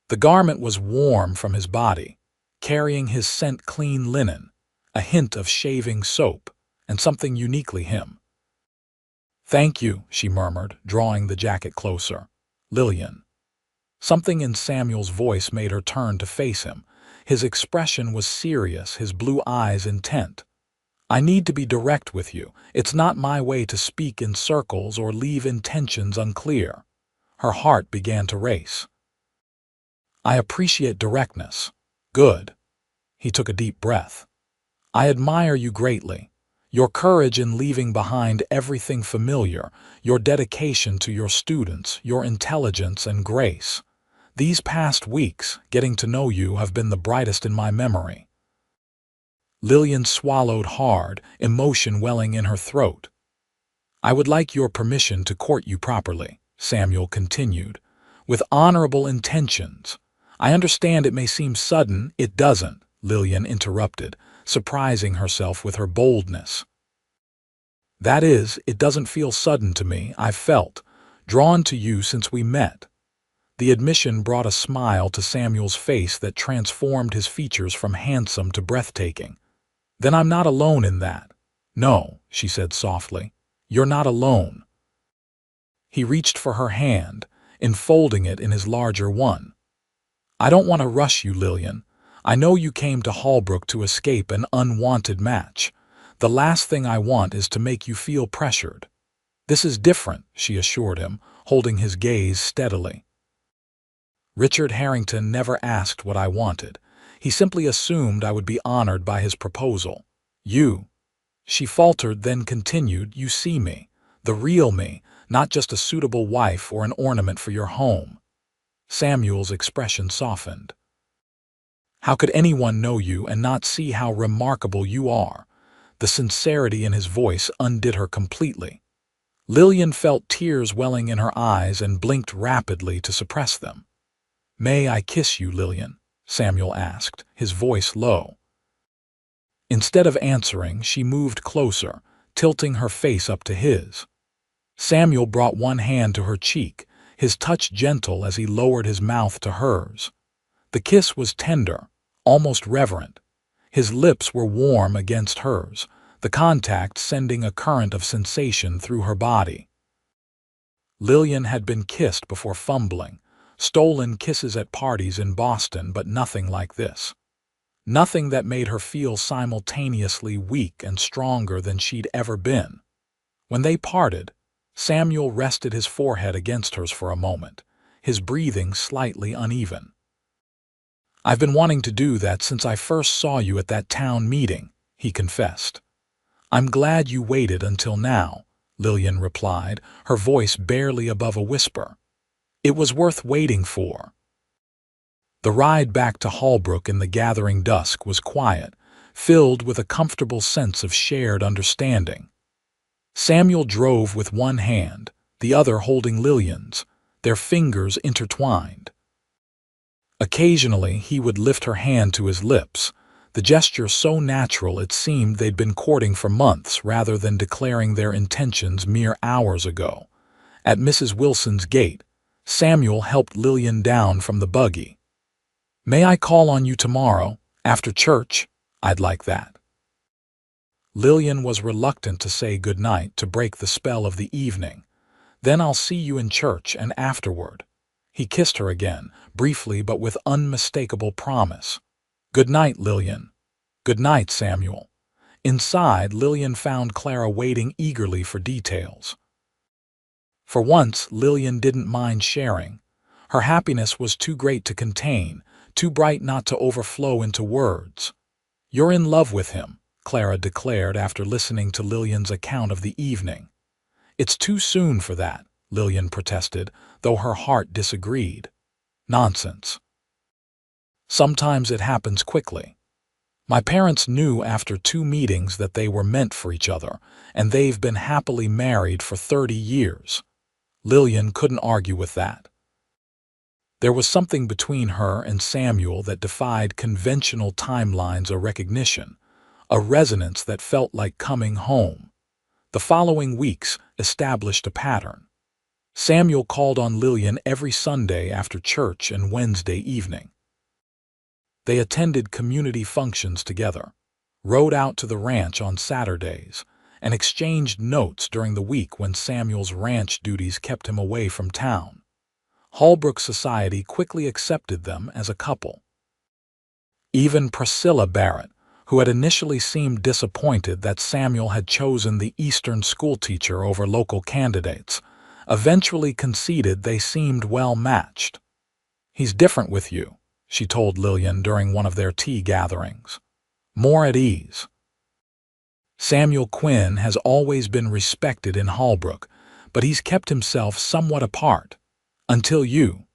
The garment was warm from his body, carrying his scent clean linen, a hint of shaving soap, and something uniquely him. "Thank you," she murmured, drawing the jacket closer. "Lillian." Something in Samuel's voice made her turn to face him. His expression was serious, his blue eyes intent. "I need to be direct with you. It's not my way to speak in circles or leave intentions unclear." Her heart began to race. "I appreciate directness." "Good." He took a deep breath. "I admire you greatly. Your courage in leaving behind everything familiar, your dedication to your students, your intelligence and grace. These past weeks, getting to know you, have been the brightest in my memory." Lillian swallowed hard, emotion welling in her throat. "I would like your permission to court you properly," Samuel continued, "with honorable intentions. I understand it may seem sudden." "It doesn't," Lillian interrupted, surprising herself with her boldness. "That is, it doesn't feel sudden to me. I've felt drawn to you since we met." The admission brought a smile to Samuel's face that transformed his features from handsome to breathtaking. "Then I'm not alone in that." "No," she said softly, "you're not alone." He reached for her hand, enfolding it in his larger one. "I don't want to rush you, Lillian. I know you came to Hallbrook to escape an unwanted match. The last thing I want is to make you feel pressured." "This is different," she assured him, holding his gaze steadily. "Richard Harrington never asked what I wanted. He simply assumed I would be honored by his proposal. You," she faltered, then continued, "you see me, the real me, not just a suitable wife or an ornament for your home." Samuel's expression softened. "How could anyone know you and not see how remarkable you are?" The sincerity in his voice undid her completely. Lillian felt tears welling in her eyes and blinked rapidly to suppress them. "May I kiss you, Lillian?" Samuel asked, his voice low. Instead of answering, she moved closer, tilting her face up to his. Samuel brought one hand to her cheek, his touch gentle as he lowered his mouth to hers. The kiss was tender, almost reverent. His lips were warm against hers, the contact sending a current of sensation through her body. Lillian had been kissed before fumbling, stolen kisses at parties in Boston, but nothing like this. Nothing that made her feel simultaneously weak and stronger than she'd ever been. When they parted, Samuel rested his forehead against hers for a moment, his breathing slightly uneven. "I've been wanting to do that since I first saw you at that town meeting," he confessed. "I'm glad you waited until now," Lillian replied, her voice barely above a whisper. "It was worth waiting for." The ride back to Hallbrook in the gathering dusk was quiet, filled with a comfortable sense of shared understanding. Samuel drove with one hand, the other holding Lillian's, their fingers intertwined. Occasionally, he would lift her hand to his lips, the gesture so natural it seemed they'd been courting for months rather than declaring their intentions mere hours ago. At Mrs. Wilson's gate, Samuel helped Lillian down from the buggy. "May I call on you tomorrow, after church? I'd like that." Lillian was reluctant to say goodnight to break the spell of the evening. "Then I'll see you in church and afterward." He kissed her again, briefly but with unmistakable promise. "Good night, Lillian." "Good night, Samuel." Inside, Lillian found Clara waiting eagerly for details. For once, Lillian didn't mind sharing. Her happiness was too great to contain, too bright not to overflow into words. "You're in love with him," Clara declared after listening to Lillian's account of the evening. "It's too soon for that," Lillian protested, though her heart disagreed. "Nonsense. Sometimes it happens quickly. My parents knew after 2 meetings that they were meant for each other, and they've been happily married for 30 years. Lillian couldn't argue with that. There was something between her and Samuel that defied conventional timelines or recognition, a resonance that felt like coming home. The following weeks established a pattern. Samuel called on Lillian every Sunday after church and Wednesday evening. They attended community functions together, rode out to the ranch on Saturdays, and exchanged notes during the week when Samuel's ranch duties kept him away from town. Holbrook society quickly accepted them as a couple. Even Priscilla Barrett, who had initially seemed disappointed that Samuel had chosen the Eastern schoolteacher over local candidates, eventually conceded they seemed well matched. "He's different with you," she told Lillian during one of their tea gatherings. "More at ease." Samuel Quinn has always been respected in Holbrook, but he's kept himself somewhat apart. Until you.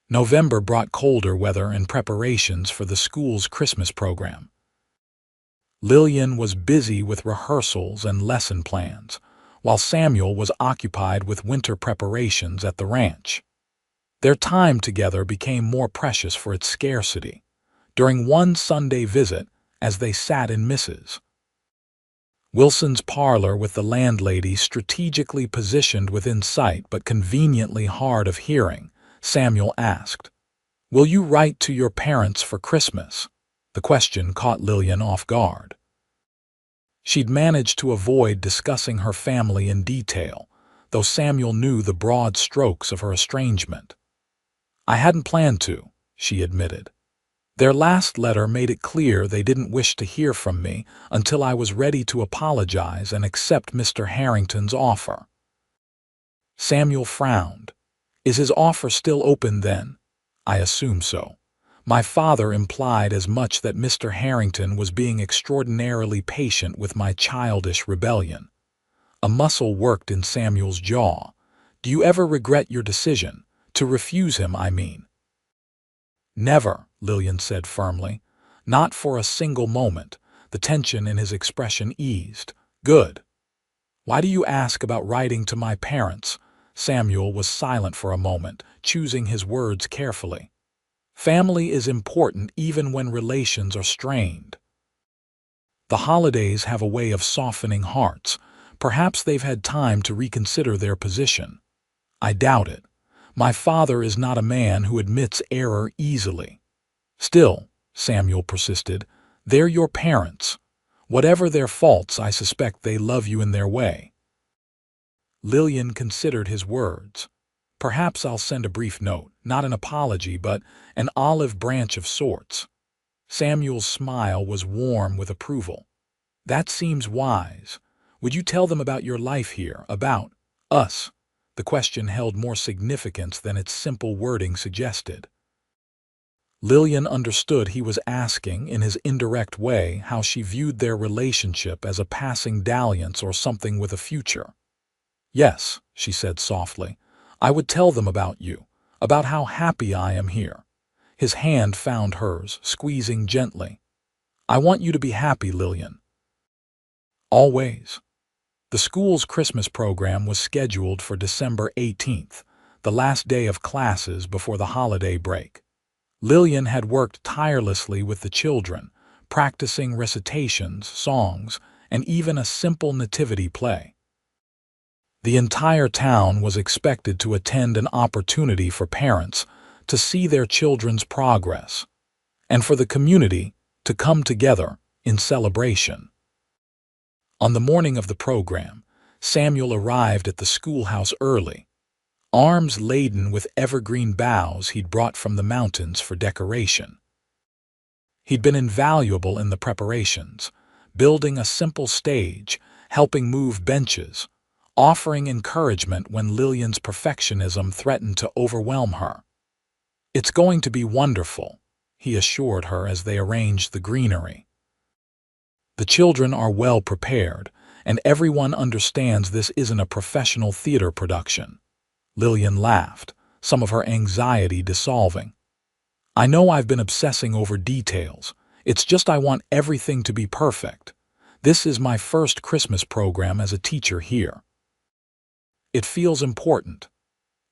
November brought colder weather and preparations for the school's Christmas program. Lillian was busy with rehearsals and lesson plans, while Samuel was occupied with winter preparations at the ranch. Their time together became more precious for its scarcity. During one Sunday visit, as they sat in Mrs. Wilson's parlor with the landlady strategically positioned within sight but conveniently hard of hearing, Samuel asked, "Will you write to your parents for Christmas?" The question caught Lillian off guard. She'd managed to avoid discussing her family in detail, though Samuel knew the broad strokes of her estrangement. "I hadn't planned to," she admitted. "Their last letter made it clear they didn't wish to hear from me until I was ready to apologize and accept Mr. Harrington's offer." Samuel frowned. "Is his offer still open then?" "I assume so. My father implied as much, that Mr. Harrington was being extraordinarily patient with my childish rebellion." A muscle worked in Samuel's jaw. "Do you ever regret your decision? To refuse him, I mean." "Never," Lillian said firmly. "Not for a single moment." The tension in his expression eased. "Good. Why do you ask about writing to my parents?" Samuel was silent for a moment, choosing his words carefully. "Family is important even when relations are strained. The holidays have a way of softening hearts. Perhaps they've had time to reconsider their position." "I doubt it. My father is not a man who admits error easily." "Still," Samuel persisted, "they're your parents. Whatever their faults, I suspect they love you in their way." Lillian considered his words. "Perhaps I'll send a brief note, not an apology, but an olive branch of sorts." Samuel's smile was warm with approval. "That seems wise. Would you tell them about your life here, about us?" The question held more significance than its simple wording suggested. Lillian understood he was asking, in his indirect way, how she viewed their relationship as a passing dalliance or something with a future. "Yes," she said softly, "I would tell them about you, about how happy I am here." His hand found hers, squeezing gently. "I want you to be happy, Lillian." "Always." The school's Christmas program was scheduled for December 18th, the last day of classes before the holiday break. Lillian had worked tirelessly with the children, practicing recitations, songs, and even a simple nativity play. The entire town was expected to attend, an opportunity for parents to see their children's progress, and for the community to come together in celebration. On the morning of the program, Samuel arrived at the schoolhouse early, arms laden with evergreen boughs he'd brought from the mountains for decoration. He'd been invaluable in the preparations, building a simple stage, helping move benches, offering encouragement when Lillian's perfectionism threatened to overwhelm her. "It's going to be wonderful," he assured her as they arranged the greenery. "The children are well prepared, and everyone understands this isn't a professional theater production." Lillian laughed, some of her anxiety dissolving. "I know I've been obsessing over details. It's just I want everything to be perfect. This is my first Christmas program as a teacher here." "It feels important."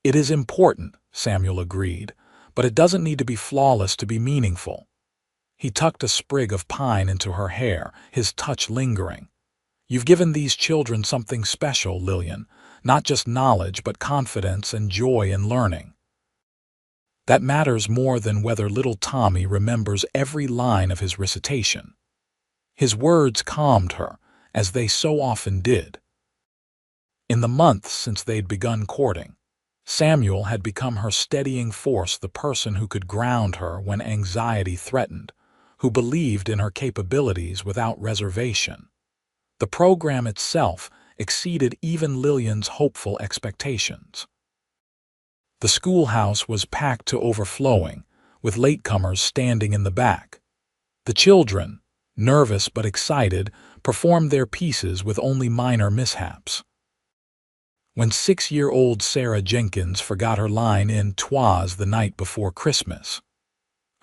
"It is important," Samuel agreed, "but it doesn't need to be flawless to be meaningful." He tucked a sprig of pine into her hair, his touch lingering. "You've given these children something special, Lillian. Not just knowledge, but confidence and joy in learning. That matters more than whether little Tommy remembers every line of his recitation." His words calmed her, as they so often did. In the months since they'd begun courting, Samuel had become her steadying force, the person who could ground her when anxiety threatened, who believed in her capabilities without reservation. The program itself exceeded even Lillian's hopeful expectations. The schoolhouse was packed to overflowing, with latecomers standing in the back. The children, nervous but excited, performed their pieces with only minor mishaps. When 6-year-old Sarah Jenkins forgot her line in "'Twas the Night Before Christmas,"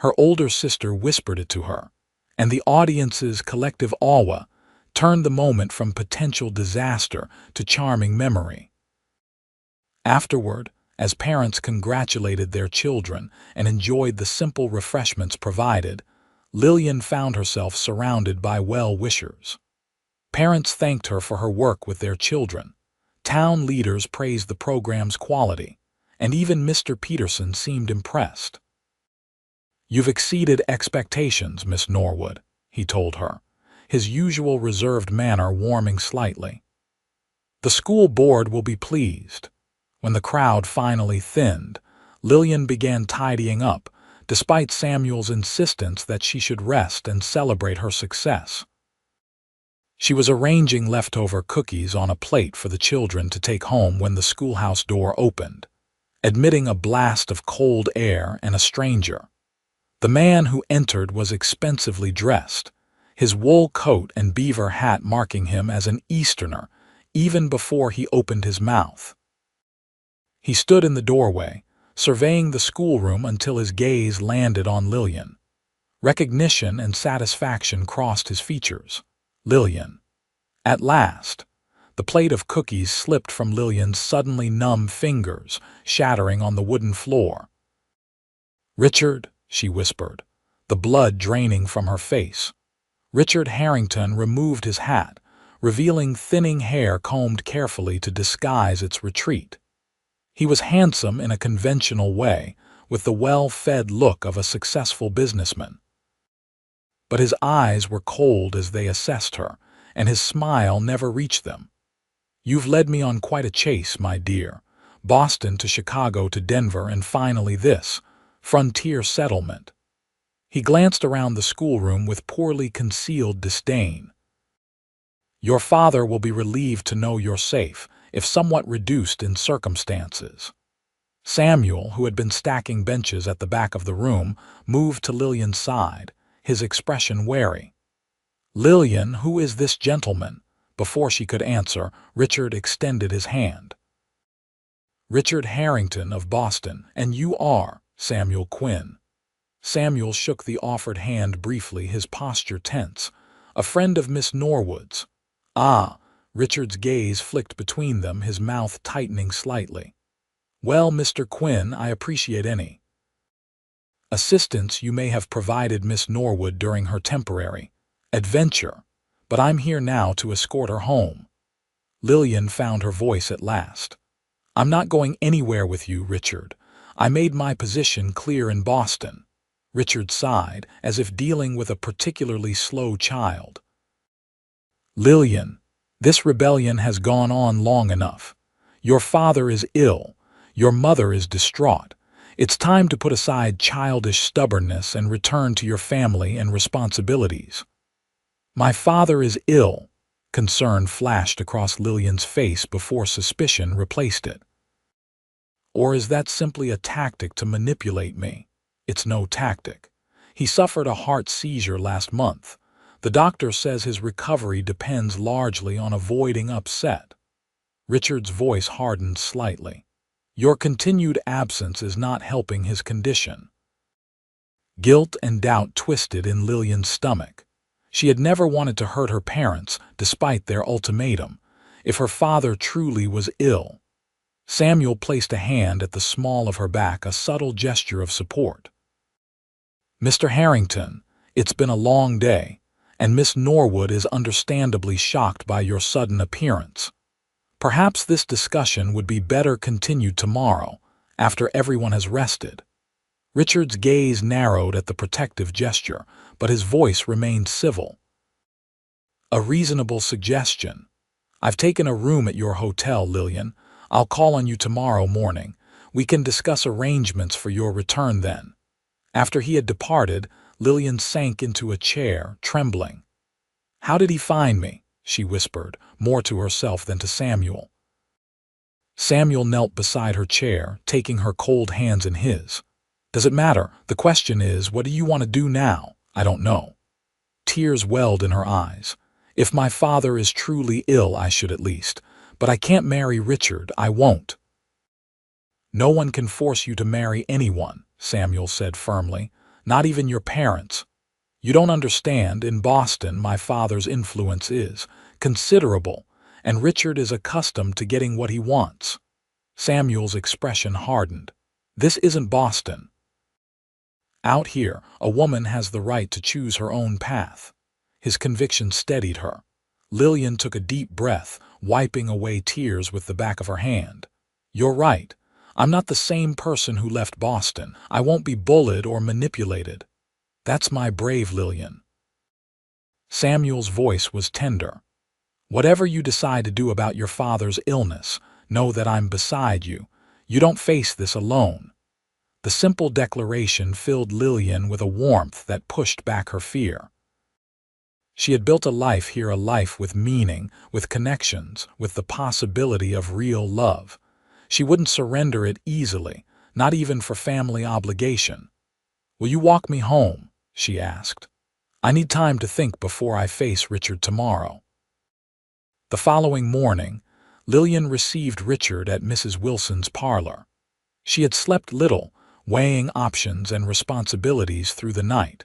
her older sister whispered it to her, and the audience's collective awe turned the moment from potential disaster to charming memory. Afterward, as parents congratulated their children and enjoyed the simple refreshments provided, Lillian found herself surrounded by well-wishers. Parents thanked her for her work with their children. Town leaders praised the program's quality, and even Mr. Peterson seemed impressed. "You've exceeded expectations, Miss Norwood," he told her, his usual reserved manner warming slightly. "The school board will be pleased." When the crowd finally thinned, Lillian began tidying up, despite Samuel's insistence that she should rest and celebrate her success. She was arranging leftover cookies on a plate for the children to take home when the schoolhouse door opened, admitting a blast of cold air and a stranger. The man who entered was expensively dressed, his wool coat and beaver hat marking him as an Easterner even before he opened his mouth. He stood in the doorway, surveying the schoolroom until his gaze landed on Lillian. Recognition and satisfaction crossed his features. Lillian. At last, the plate of cookies slipped from Lillian's suddenly numb fingers, shattering on the wooden floor. "Richard," she whispered, the blood draining from her face. Richard Harrington removed his hat, revealing thinning hair combed carefully to disguise its retreat. He was handsome in a conventional way, with the well-fed look of a successful businessman. But his eyes were cold as they assessed her, and his smile never reached them. "You've led me on quite a chase, my dear. Boston to Chicago to Denver and finally this frontier settlement." He glanced around the schoolroom with poorly concealed disdain. "Your father will be relieved to know you're safe, if somewhat reduced in circumstances." Samuel, who had been stacking benches at the back of the room, moved to Lillian's side, his expression wary. "Lillian, who is this gentleman?" Before she could answer, Richard extended his hand. "Richard Harrington of Boston, and you are Samuel Quinn." Samuel shook the offered hand briefly, his posture tense. "A friend of Miss Norwood's." "Ah." Richard's gaze flicked between them, his mouth tightening slightly. "Well, Mr. Quinn, I appreciate any assistance you may have provided Miss Norwood during her temporary adventure, but I'm here now to escort her home." Lillian found her voice at last. "I'm not going anywhere with you, Richard. I made my position clear in Boston." Richard sighed, as if dealing with a particularly slow child. "Lillian, this rebellion has gone on long enough. Your father is ill. Your mother is distraught. It's time to put aside childish stubbornness and return to your family and responsibilities." "My father is ill." Concern flashed across Lillian's face before suspicion replaced it. "Or is that simply a tactic to manipulate me?" "It's no tactic. He suffered a heart seizure last month. The doctor says his recovery depends largely on avoiding upset." Richard's voice hardened slightly. "Your continued absence is not helping his condition." Guilt and doubt twisted in Lillian's stomach. She had never wanted to hurt her parents, despite their ultimatum, if her father truly was ill. Samuel placed a hand at the small of her back, a subtle gesture of support. "Mr. Harrington, It's been a long day, and Miss Norwood is understandably shocked by your sudden appearance. Perhaps this discussion would be better continued tomorrow, after everyone has rested." Richard's gaze narrowed at the protective gesture, but his voice remained civil. "A reasonable suggestion. I've taken a room at your hotel, Lillian. I'll call on you tomorrow morning. We can discuss arrangements for your return then." After he had departed, Lillian sank into a chair, trembling. "How did he find me?" she whispered, more to herself than to Samuel. Samuel knelt beside her chair, taking her cold hands in his. "Does it matter? The question is, what do you want to do now?" "I don't know." Tears welled in her eyes. "If my father is truly ill, I should at least. But I can't marry Richard, I won't." "No one can force you to marry anyone," Samuel said firmly. "Not even your parents. You don't understand, in Boston my father's influence is considerable, and Richard is accustomed to getting what he wants." Samuel's expression hardened. "This isn't Boston. Out here, a woman has the right to choose her own path." His conviction steadied her. Lillian took a deep breath, wiping away tears with the back of her hand. "You're right. I'm not the same person who left Boston. I won't be bullied or manipulated. That's my brave Lillian." Samuel's voice was tender. "Whatever you decide to do about your father's illness, know that I'm beside you. You don't face this alone." The simple declaration filled Lillian with a warmth that pushed back her fear. She had built a life here, a life with meaning, with connections, with the possibility of real love. She wouldn't surrender it easily, not even for family obligation. "Will you walk me home?" she asked. "I need time to think before I face Richard tomorrow." The following morning, Lillian received Richard at Mrs. Wilson's parlor. She had slept little, weighing options and responsibilities through the night.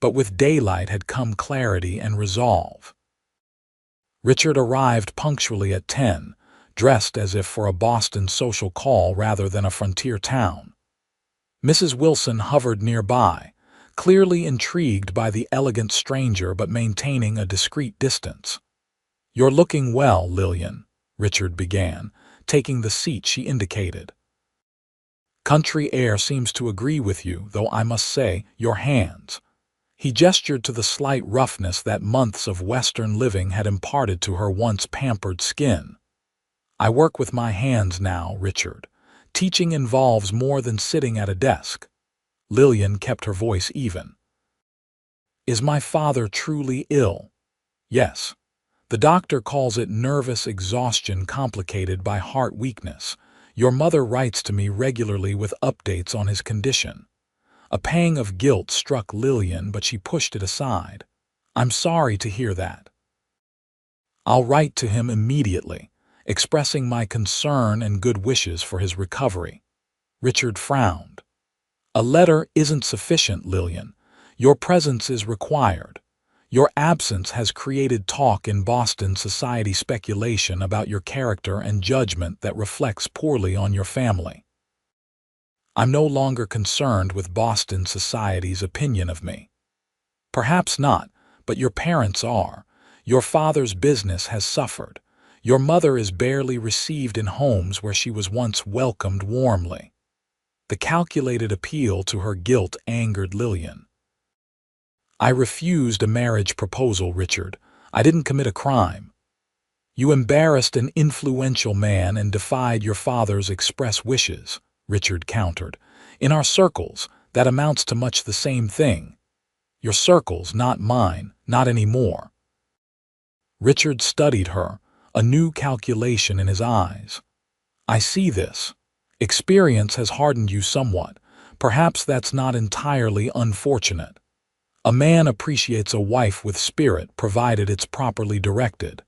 But with daylight had come clarity and resolve. Richard arrived punctually at 10, dressed as if for a Boston social call rather than a frontier town. Mrs. Wilson hovered nearby, clearly intrigued by the elegant stranger but maintaining a discreet distance. "You're looking well, Lillian," Richard began, taking the seat she indicated. "Country air seems to agree with you, though I must say, your hands." He gestured to the slight roughness that months of Western living had imparted to her once pampered skin. "I work with my hands now, Richard. Teaching involves more than sitting at a desk." Lillian kept her voice even. "Is my father truly ill?" "Yes. The doctor calls it nervous exhaustion complicated by heart weakness. Your mother writes to me regularly with updates on his condition." A pang of guilt struck Lillian, but she pushed it aside. "I'm sorry to hear that. I'll write to him immediately, expressing my concern and good wishes for his recovery." Richard frowned. "A letter isn't sufficient, Lillian. Your presence is required. Your absence has created talk in Boston society, speculation about your character and judgment that reflects poorly on your family. I'm no longer concerned with Boston society's opinion of me." "Perhaps not, but your parents are. Your father's business has suffered. Your mother is barely received in homes where she was once welcomed warmly." The calculated appeal to her guilt angered Lillian. "I refused a marriage proposal, Richard. I didn't commit a crime." "You embarrassed an influential man and defied your father's express wishes," Richard countered. "In our circles, that amounts to much the same thing." "Your circles, not mine, not anymore." Richard studied her, a new calculation in his eyes. "I see this. Experience has hardened you somewhat. Perhaps that's not entirely unfortunate. A man appreciates a wife with spirit provided it's properly directed."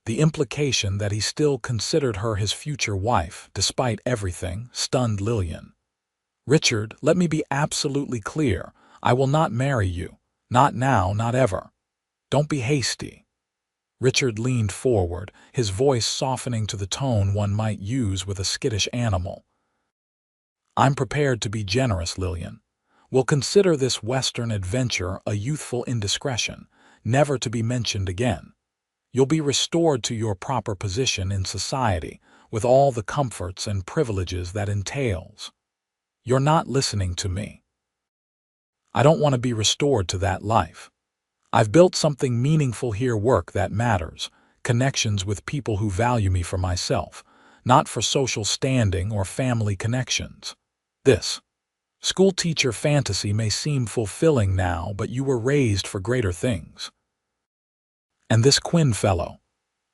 The implication that he still considered her his future wife, despite everything, stunned Lillian. "Richard, let me be absolutely clear. I will not marry you. Not now, not ever. Don't be hasty." Richard leaned forward, his voice softening to the tone one might use with a skittish animal. "I'm prepared to be generous, Lillian. We'll consider this Western adventure a youthful indiscretion, never to be mentioned again. You'll be restored to your proper position in society, with all the comforts and privileges that entails. You're not listening to me. I don't want to be restored to that life. I've built something meaningful here, work that matters, connections with people who value me for myself, not for social standing or family connections. This school teacher fantasy may seem fulfilling now, but you were raised for greater things. And this Quinn fellow.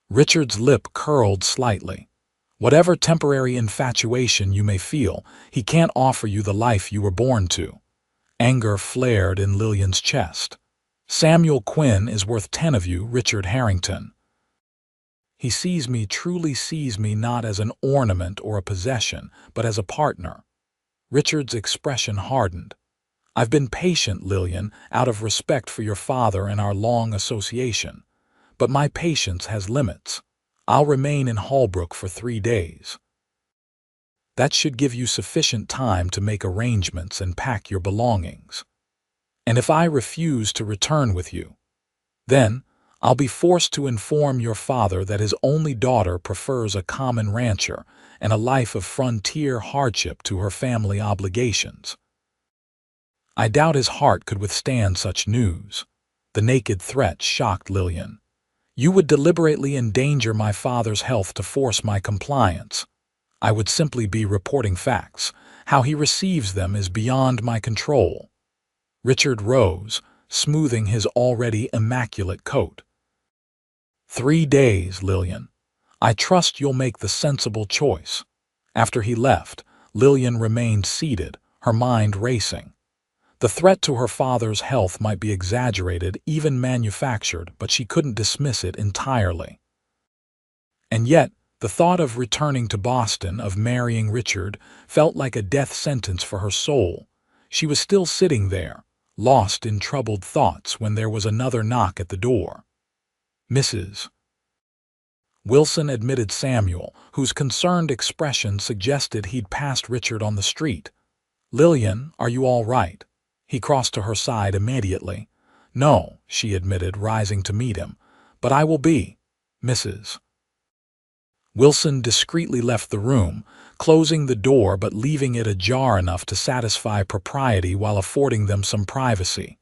Richard's lip curled slightly. Whatever temporary infatuation you may feel, he can't offer you the life you were born to. Anger flared in Lillian's chest. Samuel Quinn is worth 10 of you, Richard Harrington. He sees me, truly sees me, not as an ornament or a possession, but as a partner. Richard's expression hardened. I've been patient, Lillian, out of respect for your father and our long association. But my patience has limits. I'll remain in Holbrook for 3 days. That should give you sufficient time to make arrangements and pack your belongings. And if I refuse to return with you, then I'll be forced to inform your father that his only daughter prefers a common rancher and a life of frontier hardship to her family obligations. I doubt his heart could withstand such news. The naked threat shocked Lillian. You would deliberately endanger my father's health to force my compliance. I would simply be reporting facts. How he receives them is beyond my control. Richard rose, smoothing his already immaculate coat. 3 days, Lillian. I trust you'll make the sensible choice. After he left, Lillian remained seated, her mind racing. The threat to her father's health might be exaggerated, even manufactured, but she couldn't dismiss it entirely. And yet, the thought of returning to Boston, of marrying Richard, felt like a death sentence for her soul. She was still sitting there, lost in troubled thoughts, when there was another knock at the door. Mrs. Wilson admitted Samuel, whose concerned expression suggested he'd passed Richard on the street. Lillian, are you all right? He crossed to her side immediately. No, she admitted, rising to meet him. But I will be. Mrs. Wilson discreetly left the room, closing the door but leaving it ajar enough to satisfy propriety while affording them some privacy.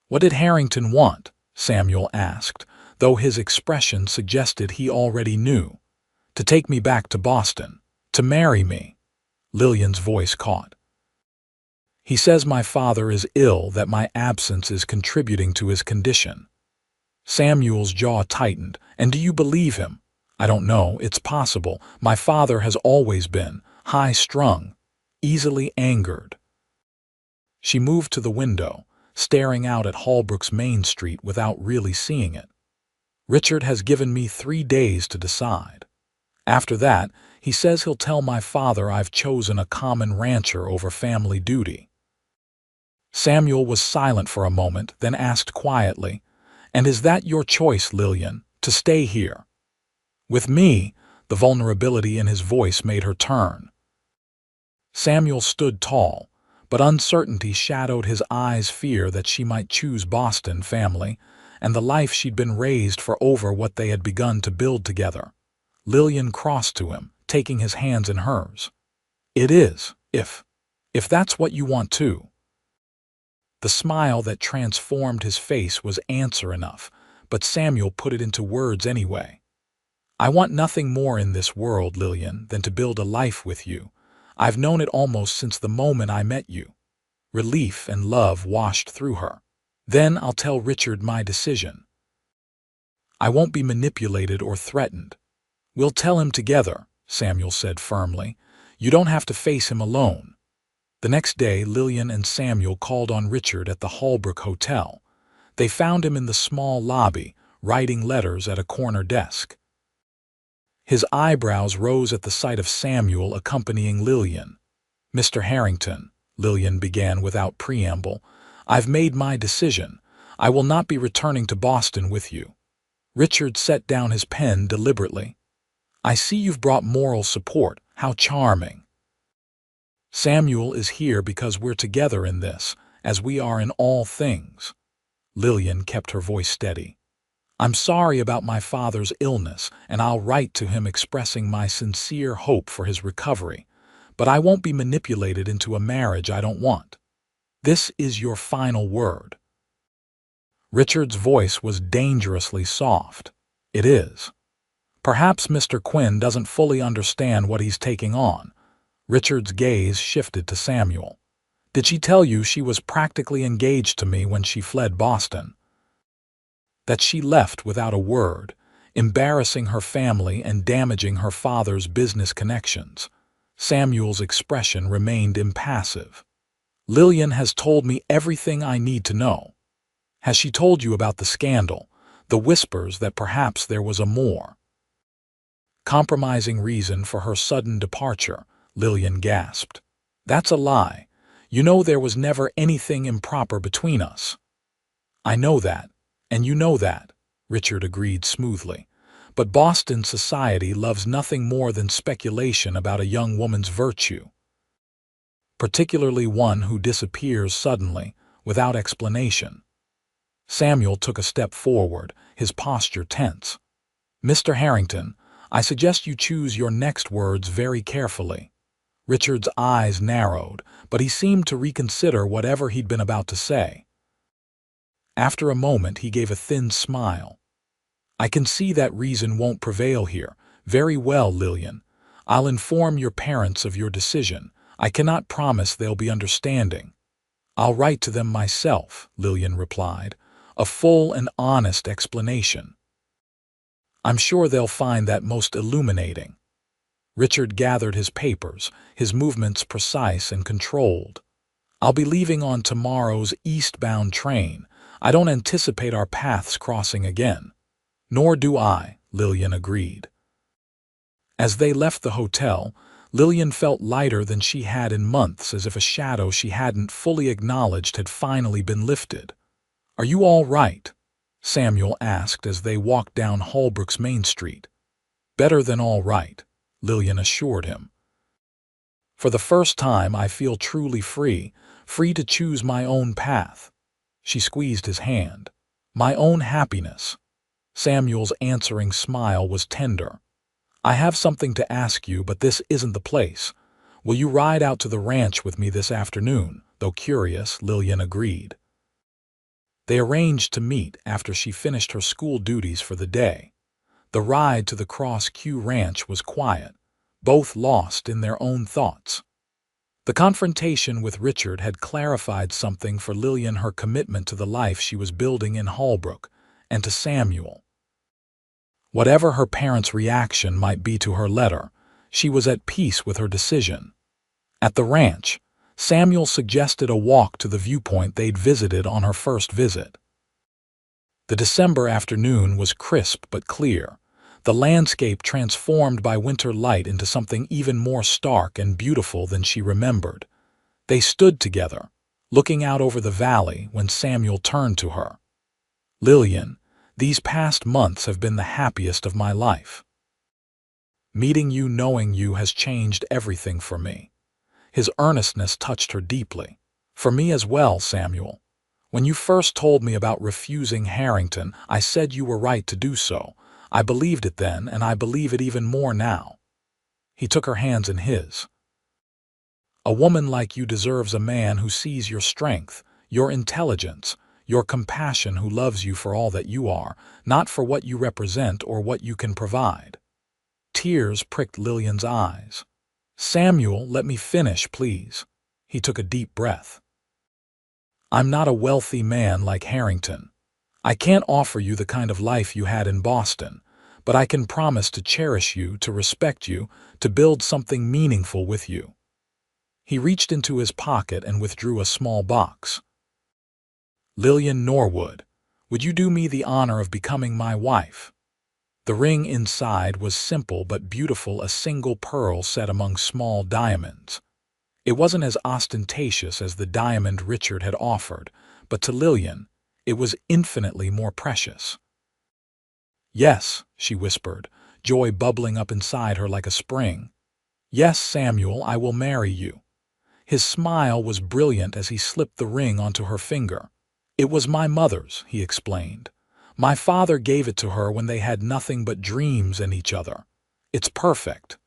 What did Harrington want? Samuel asked, though his expression suggested he already knew. To take me back to Boston. To marry me. Lillian's voice caught. He says my father is ill, that my absence is contributing to his condition. Samuel's jaw tightened. And do you believe him? I don't know, it's possible. My father has always been high-strung, easily angered. She moved to the window, staring out at Holbrook's Main Street without really seeing it. Richard has given me 3 days to decide. After that, he says he'll tell my father I've chosen a common rancher over family duty. Samuel was silent for a moment, then asked quietly, And is that your choice, Lillian, to stay here? With me, the vulnerability in his voice made her turn. Samuel stood tall, but uncertainty shadowed his eyes, fear that she might choose Boston family and the life she'd been raised for over what they had begun to build together. Lillian crossed to him, taking his hands in hers. It is, if that's what you want too. The smile that transformed his face was answer enough, but Samuel put it into words anyway. I want nothing more in this world, Lillian, than to build a life with you. I've known it almost since the moment I met you. Relief and love washed through her. Then I'll tell Richard my decision. I won't be manipulated or threatened. We'll tell him together, Samuel said firmly. You don't have to face him alone. The next day, Lillian and Samuel called on Richard at the Holbrook Hotel. They found him in the small lobby, writing letters at a corner desk. His eyebrows rose at the sight of Samuel accompanying Lillian. Mr. Harrington, Lillian began without preamble, I've made my decision. I will not be returning to Boston with you. Richard set down his pen deliberately. I see you've brought moral support. How charming. Samuel is here because we're together in this, as we are in all things. Lillian kept her voice steady. I'm sorry about my father's illness, and I'll write to him expressing my sincere hope for his recovery, but I won't be manipulated into a marriage I don't want. This is your final word. Richard's voice was dangerously soft. It is. Perhaps Mr. Quinn doesn't fully understand what he's taking on. Richard's gaze shifted to Samuel. Did she tell you she was practically engaged to me when she fled Boston? That she left without a word, embarrassing her family and damaging her father's business connections. Samuel's expression remained impassive. Lillian has told me everything I need to know. Has she told you about the scandal, the whispers that perhaps there was a more compromising reason for her sudden departure? Lillian gasped. That's a lie. You know there was never anything improper between us. I know that, and you know that, Richard agreed smoothly. But Boston society loves nothing more than speculation about a young woman's virtue, particularly one who disappears suddenly, without explanation. Samuel took a step forward, his posture tense. Mr. Harrington, I suggest you choose your next words very carefully. Richard's eyes narrowed, but he seemed to reconsider whatever he'd been about to say. After a moment, he gave a thin smile. I can see that reason won't prevail here. Very well, Lillian. I'll inform your parents of your decision. I cannot promise they'll be understanding. I'll write to them myself, Lillian replied. A full and honest explanation. I'm sure they'll find that most illuminating. Richard gathered his papers, his movements precise and controlled. I'll be leaving on tomorrow's eastbound train. I don't anticipate our paths crossing again. Nor do I, Lillian agreed. As they left the hotel, Lillian felt lighter than she had in months, as if a shadow she hadn't fully acknowledged had finally been lifted. Are you all right? Samuel asked as they walked down Holbrook's Main Street. Better than all right, Lillian assured him. For the first time I feel truly free, free to choose my own path. She squeezed his hand. My own happiness. Samuel's answering smile was tender. I have something to ask you, but this isn't the place. Will you ride out to the ranch with me this afternoon? Though curious, Lillian agreed. They arranged to meet after she finished her school duties for the day. The ride to the Cross Q Ranch was quiet, both lost in their own thoughts. The confrontation with Richard had clarified something for Lillian: her commitment to the life she was building in Holbrook, and to Samuel. Whatever her parents' reaction might be to her letter, she was at peace with her decision. At the ranch, Samuel suggested a walk to the viewpoint they'd visited on her first visit. The December afternoon was crisp but clear, the landscape transformed by winter light into something even more stark and beautiful than she remembered. They stood together, looking out over the valley, when Samuel turned to her. Lillian, these past months have been the happiest of my life. Meeting you, knowing you, has changed everything for me. His earnestness touched her deeply. For me as well, Samuel. When you first told me about refusing Harrington, I said you were right to do so. I believed it then, and I believe it even more now. He took her hands in his. A woman like you deserves a man who sees your strength, your intelligence, your compassion, who loves you for all that you are, not for what you represent or what you can provide. Tears pricked Lillian's eyes. Samuel, let me finish, please. He took a deep breath. I'm not a wealthy man like Harrington. I can't offer you the kind of life you had in Boston, but I can promise to cherish you, to respect you, to build something meaningful with you. He reached into his pocket and withdrew a small box. Lillian Norwood, would you do me the honor of becoming my wife? The ring inside was simple but beautiful, a single pearl set among small diamonds. It wasn't as ostentatious as the diamond Richard had offered, but to Lillian, it was infinitely more precious. Yes, she whispered, joy bubbling up inside her like a spring. Yes, Samuel, I will marry you. His smile was brilliant as he slipped the ring onto her finger. "It was my mother's," he explained. "My father gave it to her when they had nothing but dreams in each other. It's perfect."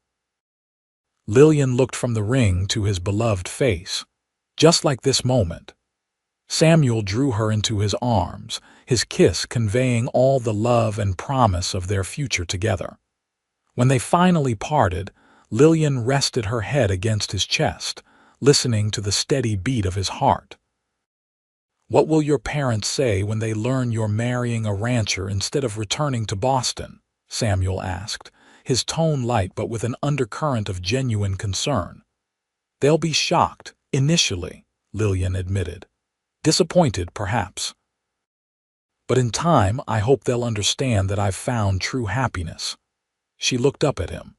Lillian looked from the ring to his beloved face. Just like this moment. Samuel drew her into his arms, his kiss conveying all the love and promise of their future together. When they finally parted, Lillian rested her head against his chest, listening to the steady beat of his heart. "What will your parents say when they learn you're marrying a rancher instead of returning to Boston?" Samuel asked, his tone light but with an undercurrent of genuine concern. "They'll be shocked, initially," Lillian admitted. "Disappointed, perhaps. But in time, I hope they'll understand that I've found true happiness." She looked up at him.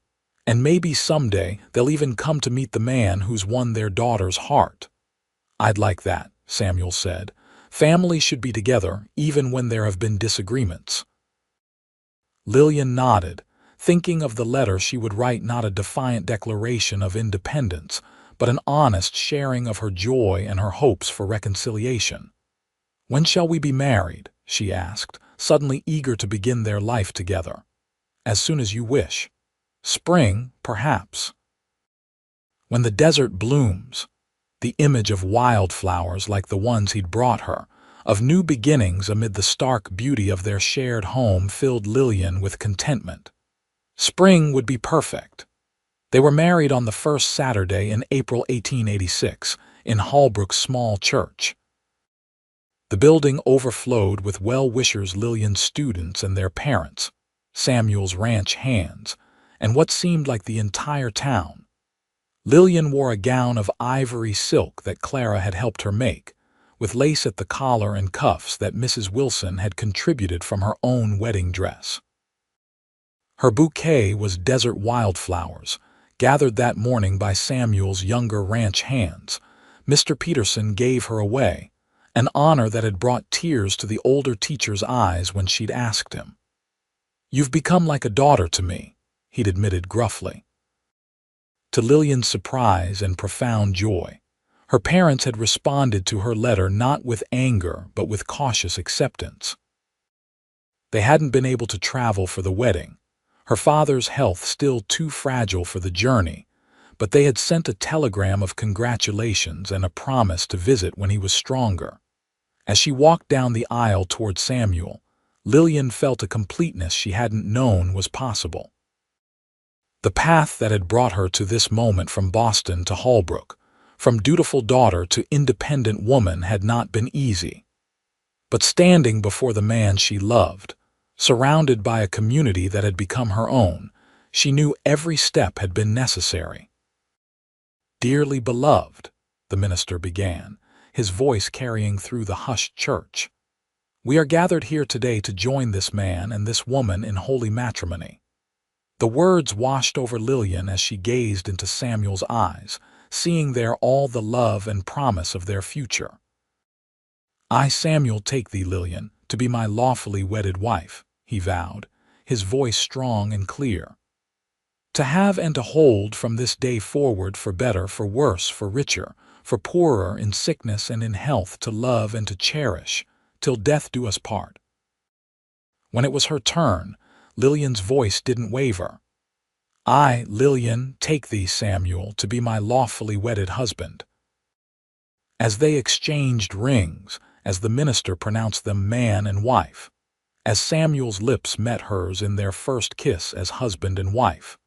"And maybe someday they'll even come to meet the man who's won their daughter's heart." "I'd like that," Samuel said. "Families should be together even when there have been disagreements." Lillian nodded, thinking of the letter she would write, not a defiant declaration of independence, but an honest sharing of her joy and her hopes for reconciliation. "When shall we be married?" she asked, suddenly eager to begin their life together. "As soon as you wish. Spring, perhaps." "When the desert blooms." The image of wildflowers like the ones he'd brought her, of new beginnings amid the stark beauty of their shared home, filled Lillian with contentment. Spring would be perfect. They were married on the first Saturday in April 1886 in Holbrook's small church. The building overflowed with well-wishers, Lillian's students and their parents, Samuel's ranch hands, and what seemed like the entire town. Lillian wore a gown of ivory silk that Clara had helped her make, with lace at the collar and cuffs that Mrs. Wilson had contributed from her own wedding dress. Her bouquet was desert wildflowers, gathered that morning by Samuel's younger ranch hands. Mr. Peterson gave her away, an honor that had brought tears to the older teacher's eyes when she'd asked him. "You've become like a daughter to me," he'd admitted gruffly. To Lillian's surprise and profound joy, her parents had responded to her letter not with anger but with cautious acceptance. They hadn't been able to travel for the wedding, her father's health still too fragile for the journey, but they had sent a telegram of congratulations and a promise to visit when he was stronger. As she walked down the aisle toward Samuel, Lillian felt a completeness she hadn't known was possible. The path that had brought her to this moment from Boston to Holbrook, from dutiful daughter to independent woman, had not been easy. But standing before the man she loved, surrounded by a community that had become her own, she knew every step had been necessary. "Dearly beloved," the minister began, his voice carrying through the hushed church, "we are gathered here today to join this man and this woman in holy matrimony." The words washed over Lillian as she gazed into Samuel's eyes, seeing there all the love and promise of their future. "I, Samuel, take thee, Lillian, to be my lawfully wedded wife," he vowed, his voice strong and clear. "To have and to hold from this day forward, for better, for worse, for richer, for poorer, in sickness and in health, to love and to cherish, till death do us part." When it was her turn, Lillian's voice didn't waver. "I, Lillian, take thee, Samuel, to be my lawfully wedded husband." As they exchanged rings, as the minister pronounced them man and wife, as Samuel's lips met hers in their first kiss as husband and wife,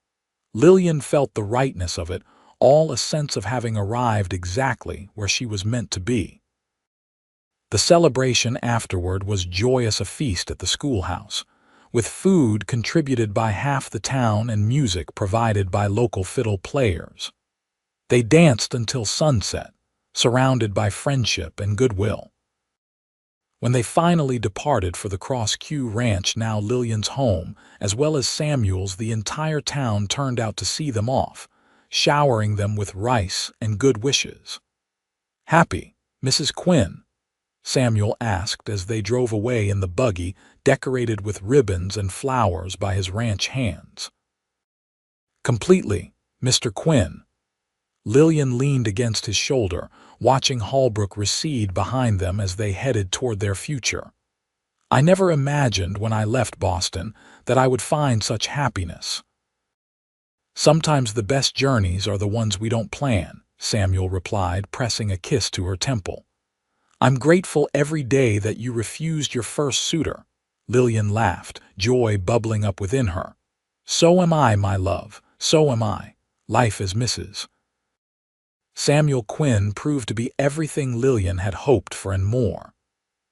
Lillian felt the rightness of it all, a sense of having arrived exactly where she was meant to be. The celebration afterward was joyous, a feast at the schoolhouse, with food contributed by half the town and music provided by local fiddle players. They danced until sunset, surrounded by friendship and goodwill. When they finally departed for the Cross Q Ranch, now Lillian's home, as well as Samuel's, the entire town turned out to see them off, showering them with rice and good wishes. "Happy, Mrs. Quinn?" Samuel asked as they drove away in the buggy decorated with ribbons and flowers by his ranch hands. "Completely, Mr. Quinn." Lillian leaned against his shoulder, watching Holbrook recede behind them as they headed toward their future. "I never imagined when I left Boston that I would find such happiness." "Sometimes the best journeys are the ones we don't plan," Samuel replied, pressing a kiss to her temple. "I'm grateful every day that you refused your first suitor." Lillian laughed, joy bubbling up within her. "So am I, my love, so am I. Life is Mrs. Samuel Quinn proved to be everything Lillian had hoped for and more.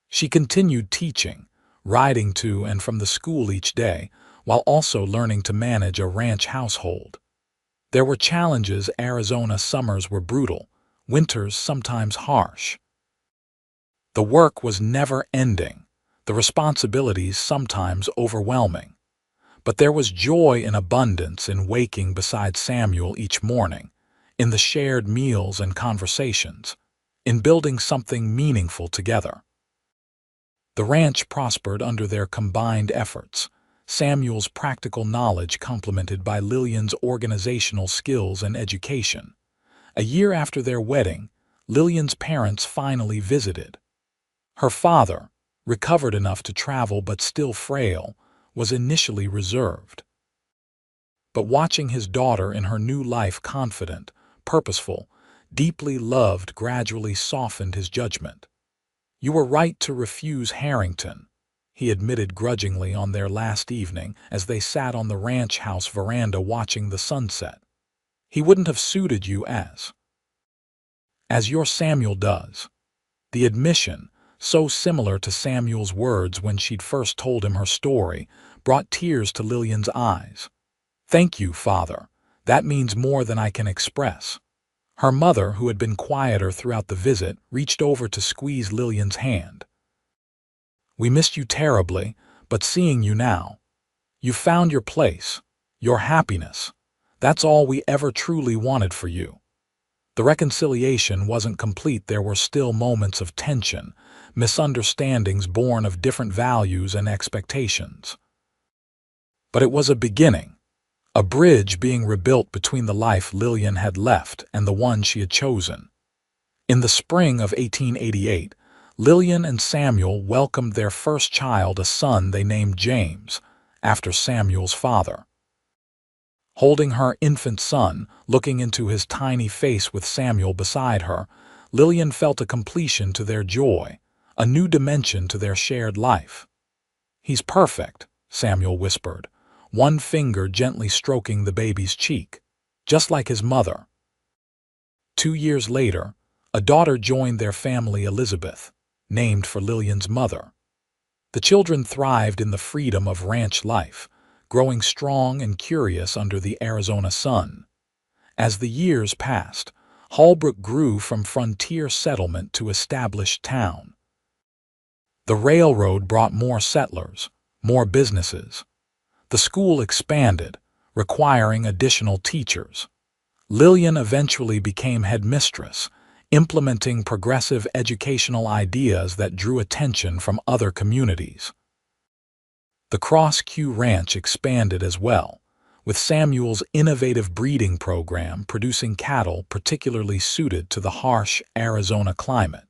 She continued teaching, riding to and from the school each day, while also learning to manage a ranch household. There were challenges. Arizona summers were brutal, winters sometimes harsh. The work was never ending, the responsibilities sometimes overwhelming. But there was joy in abundance in waking beside Samuel each morning, in the shared meals and conversations, in building something meaningful together. The ranch prospered under their combined efforts, Samuel's practical knowledge complemented by Lillian's organizational skills and education. A year after their wedding, Lillian's parents finally visited. Her father, recovered enough to travel but still frail, was initially reserved. But watching his daughter in her new life confident, purposeful, deeply loved gradually softened his judgment. "You were right to refuse Harrington," he admitted grudgingly on their last evening as they sat on the ranch house veranda watching the sunset. "He wouldn't have suited you as your Samuel does." The admission, so similar to Samuel's words when she'd first told him her story, brought tears to Lillian's eyes. "Thank you, Father. That means more than I can express." Her mother, who had been quieter throughout the visit, reached over to squeeze Lillian's hand. "We missed you terribly, but seeing you now, you found your place, your happiness. That's all we ever truly wanted for you." The reconciliation wasn't complete. There were still moments of tension, misunderstandings born of different values and expectations. But it was a beginning, a bridge being rebuilt between the life Lillian had left and the one she had chosen. In the spring of 1888, Lillian and Samuel welcomed their first child, a son they named James, after Samuel's father. Holding her infant son, looking into his tiny face with Samuel beside her, Lillian felt a completion to their joy, a new dimension to their shared life. "He's perfect," Samuel whispered, one finger gently stroking the baby's cheek, "just like his mother." 2 years later, a daughter joined their family, Elizabeth, named for Lillian's mother. The children thrived in the freedom of ranch life, growing strong and curious under the Arizona sun. As the years passed, Holbrook grew from frontier settlement to established town. The railroad brought more settlers, more businesses. The school expanded, requiring additional teachers. Lillian eventually became headmistress, implementing progressive educational ideas that drew attention from other communities. The Cross Q Ranch expanded as well, with Samuel's innovative breeding program producing cattle particularly suited to the harsh Arizona climate.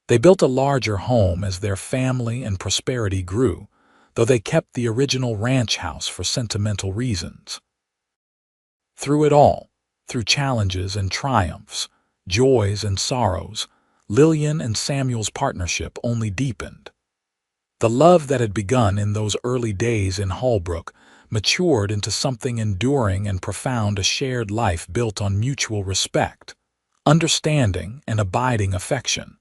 They built a larger home as their family and prosperity grew, though they kept the original ranch house for sentimental reasons. Through it all, through challenges and triumphs, joys and sorrows, Lillian and Samuel's partnership only deepened. The love that had begun in those early days in Holbrook matured into something enduring and profound, a shared life built on mutual respect, understanding, and abiding affection.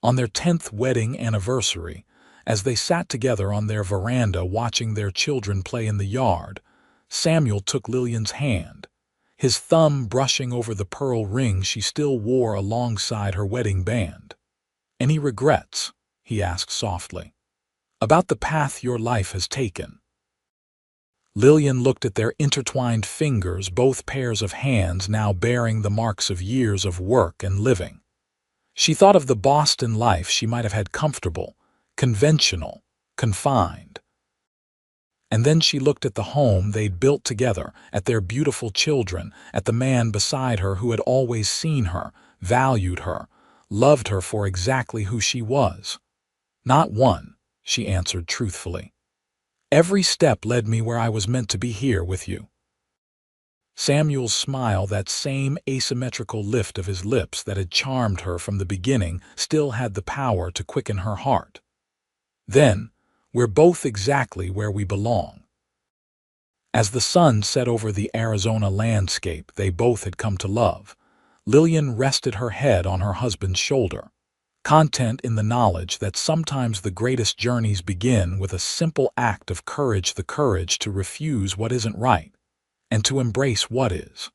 On their 10th wedding anniversary, as they sat together on their veranda watching their children play in the yard, Samuel took Lillian's hand, his thumb brushing over the pearl ring she still wore alongside her wedding band. "Any regrets?" he asked softly, "about the path your life has taken?" Lillian looked at their intertwined fingers, both pairs of hands now bearing the marks of years of work and living. She thought of the Boston life she might have had, comfortable, conventional, confined. And then she looked at the home they'd built together, at their beautiful children, at the man beside her who had always seen her, valued her, loved her for exactly who she was. "Not one," she answered truthfully. "Every step led me where I was meant to be here with you." Samuel's smile, that same asymmetrical lift of his lips that had charmed her from the beginning, still had the power to quicken her heart. "Then, we're both exactly where we belong." As the sun set over the Arizona landscape they both had come to love, Lillian rested her head on her husband's shoulder, content in the knowledge that sometimes the greatest journeys begin with a simple act of courage, the courage to refuse what isn't right and to embrace what is.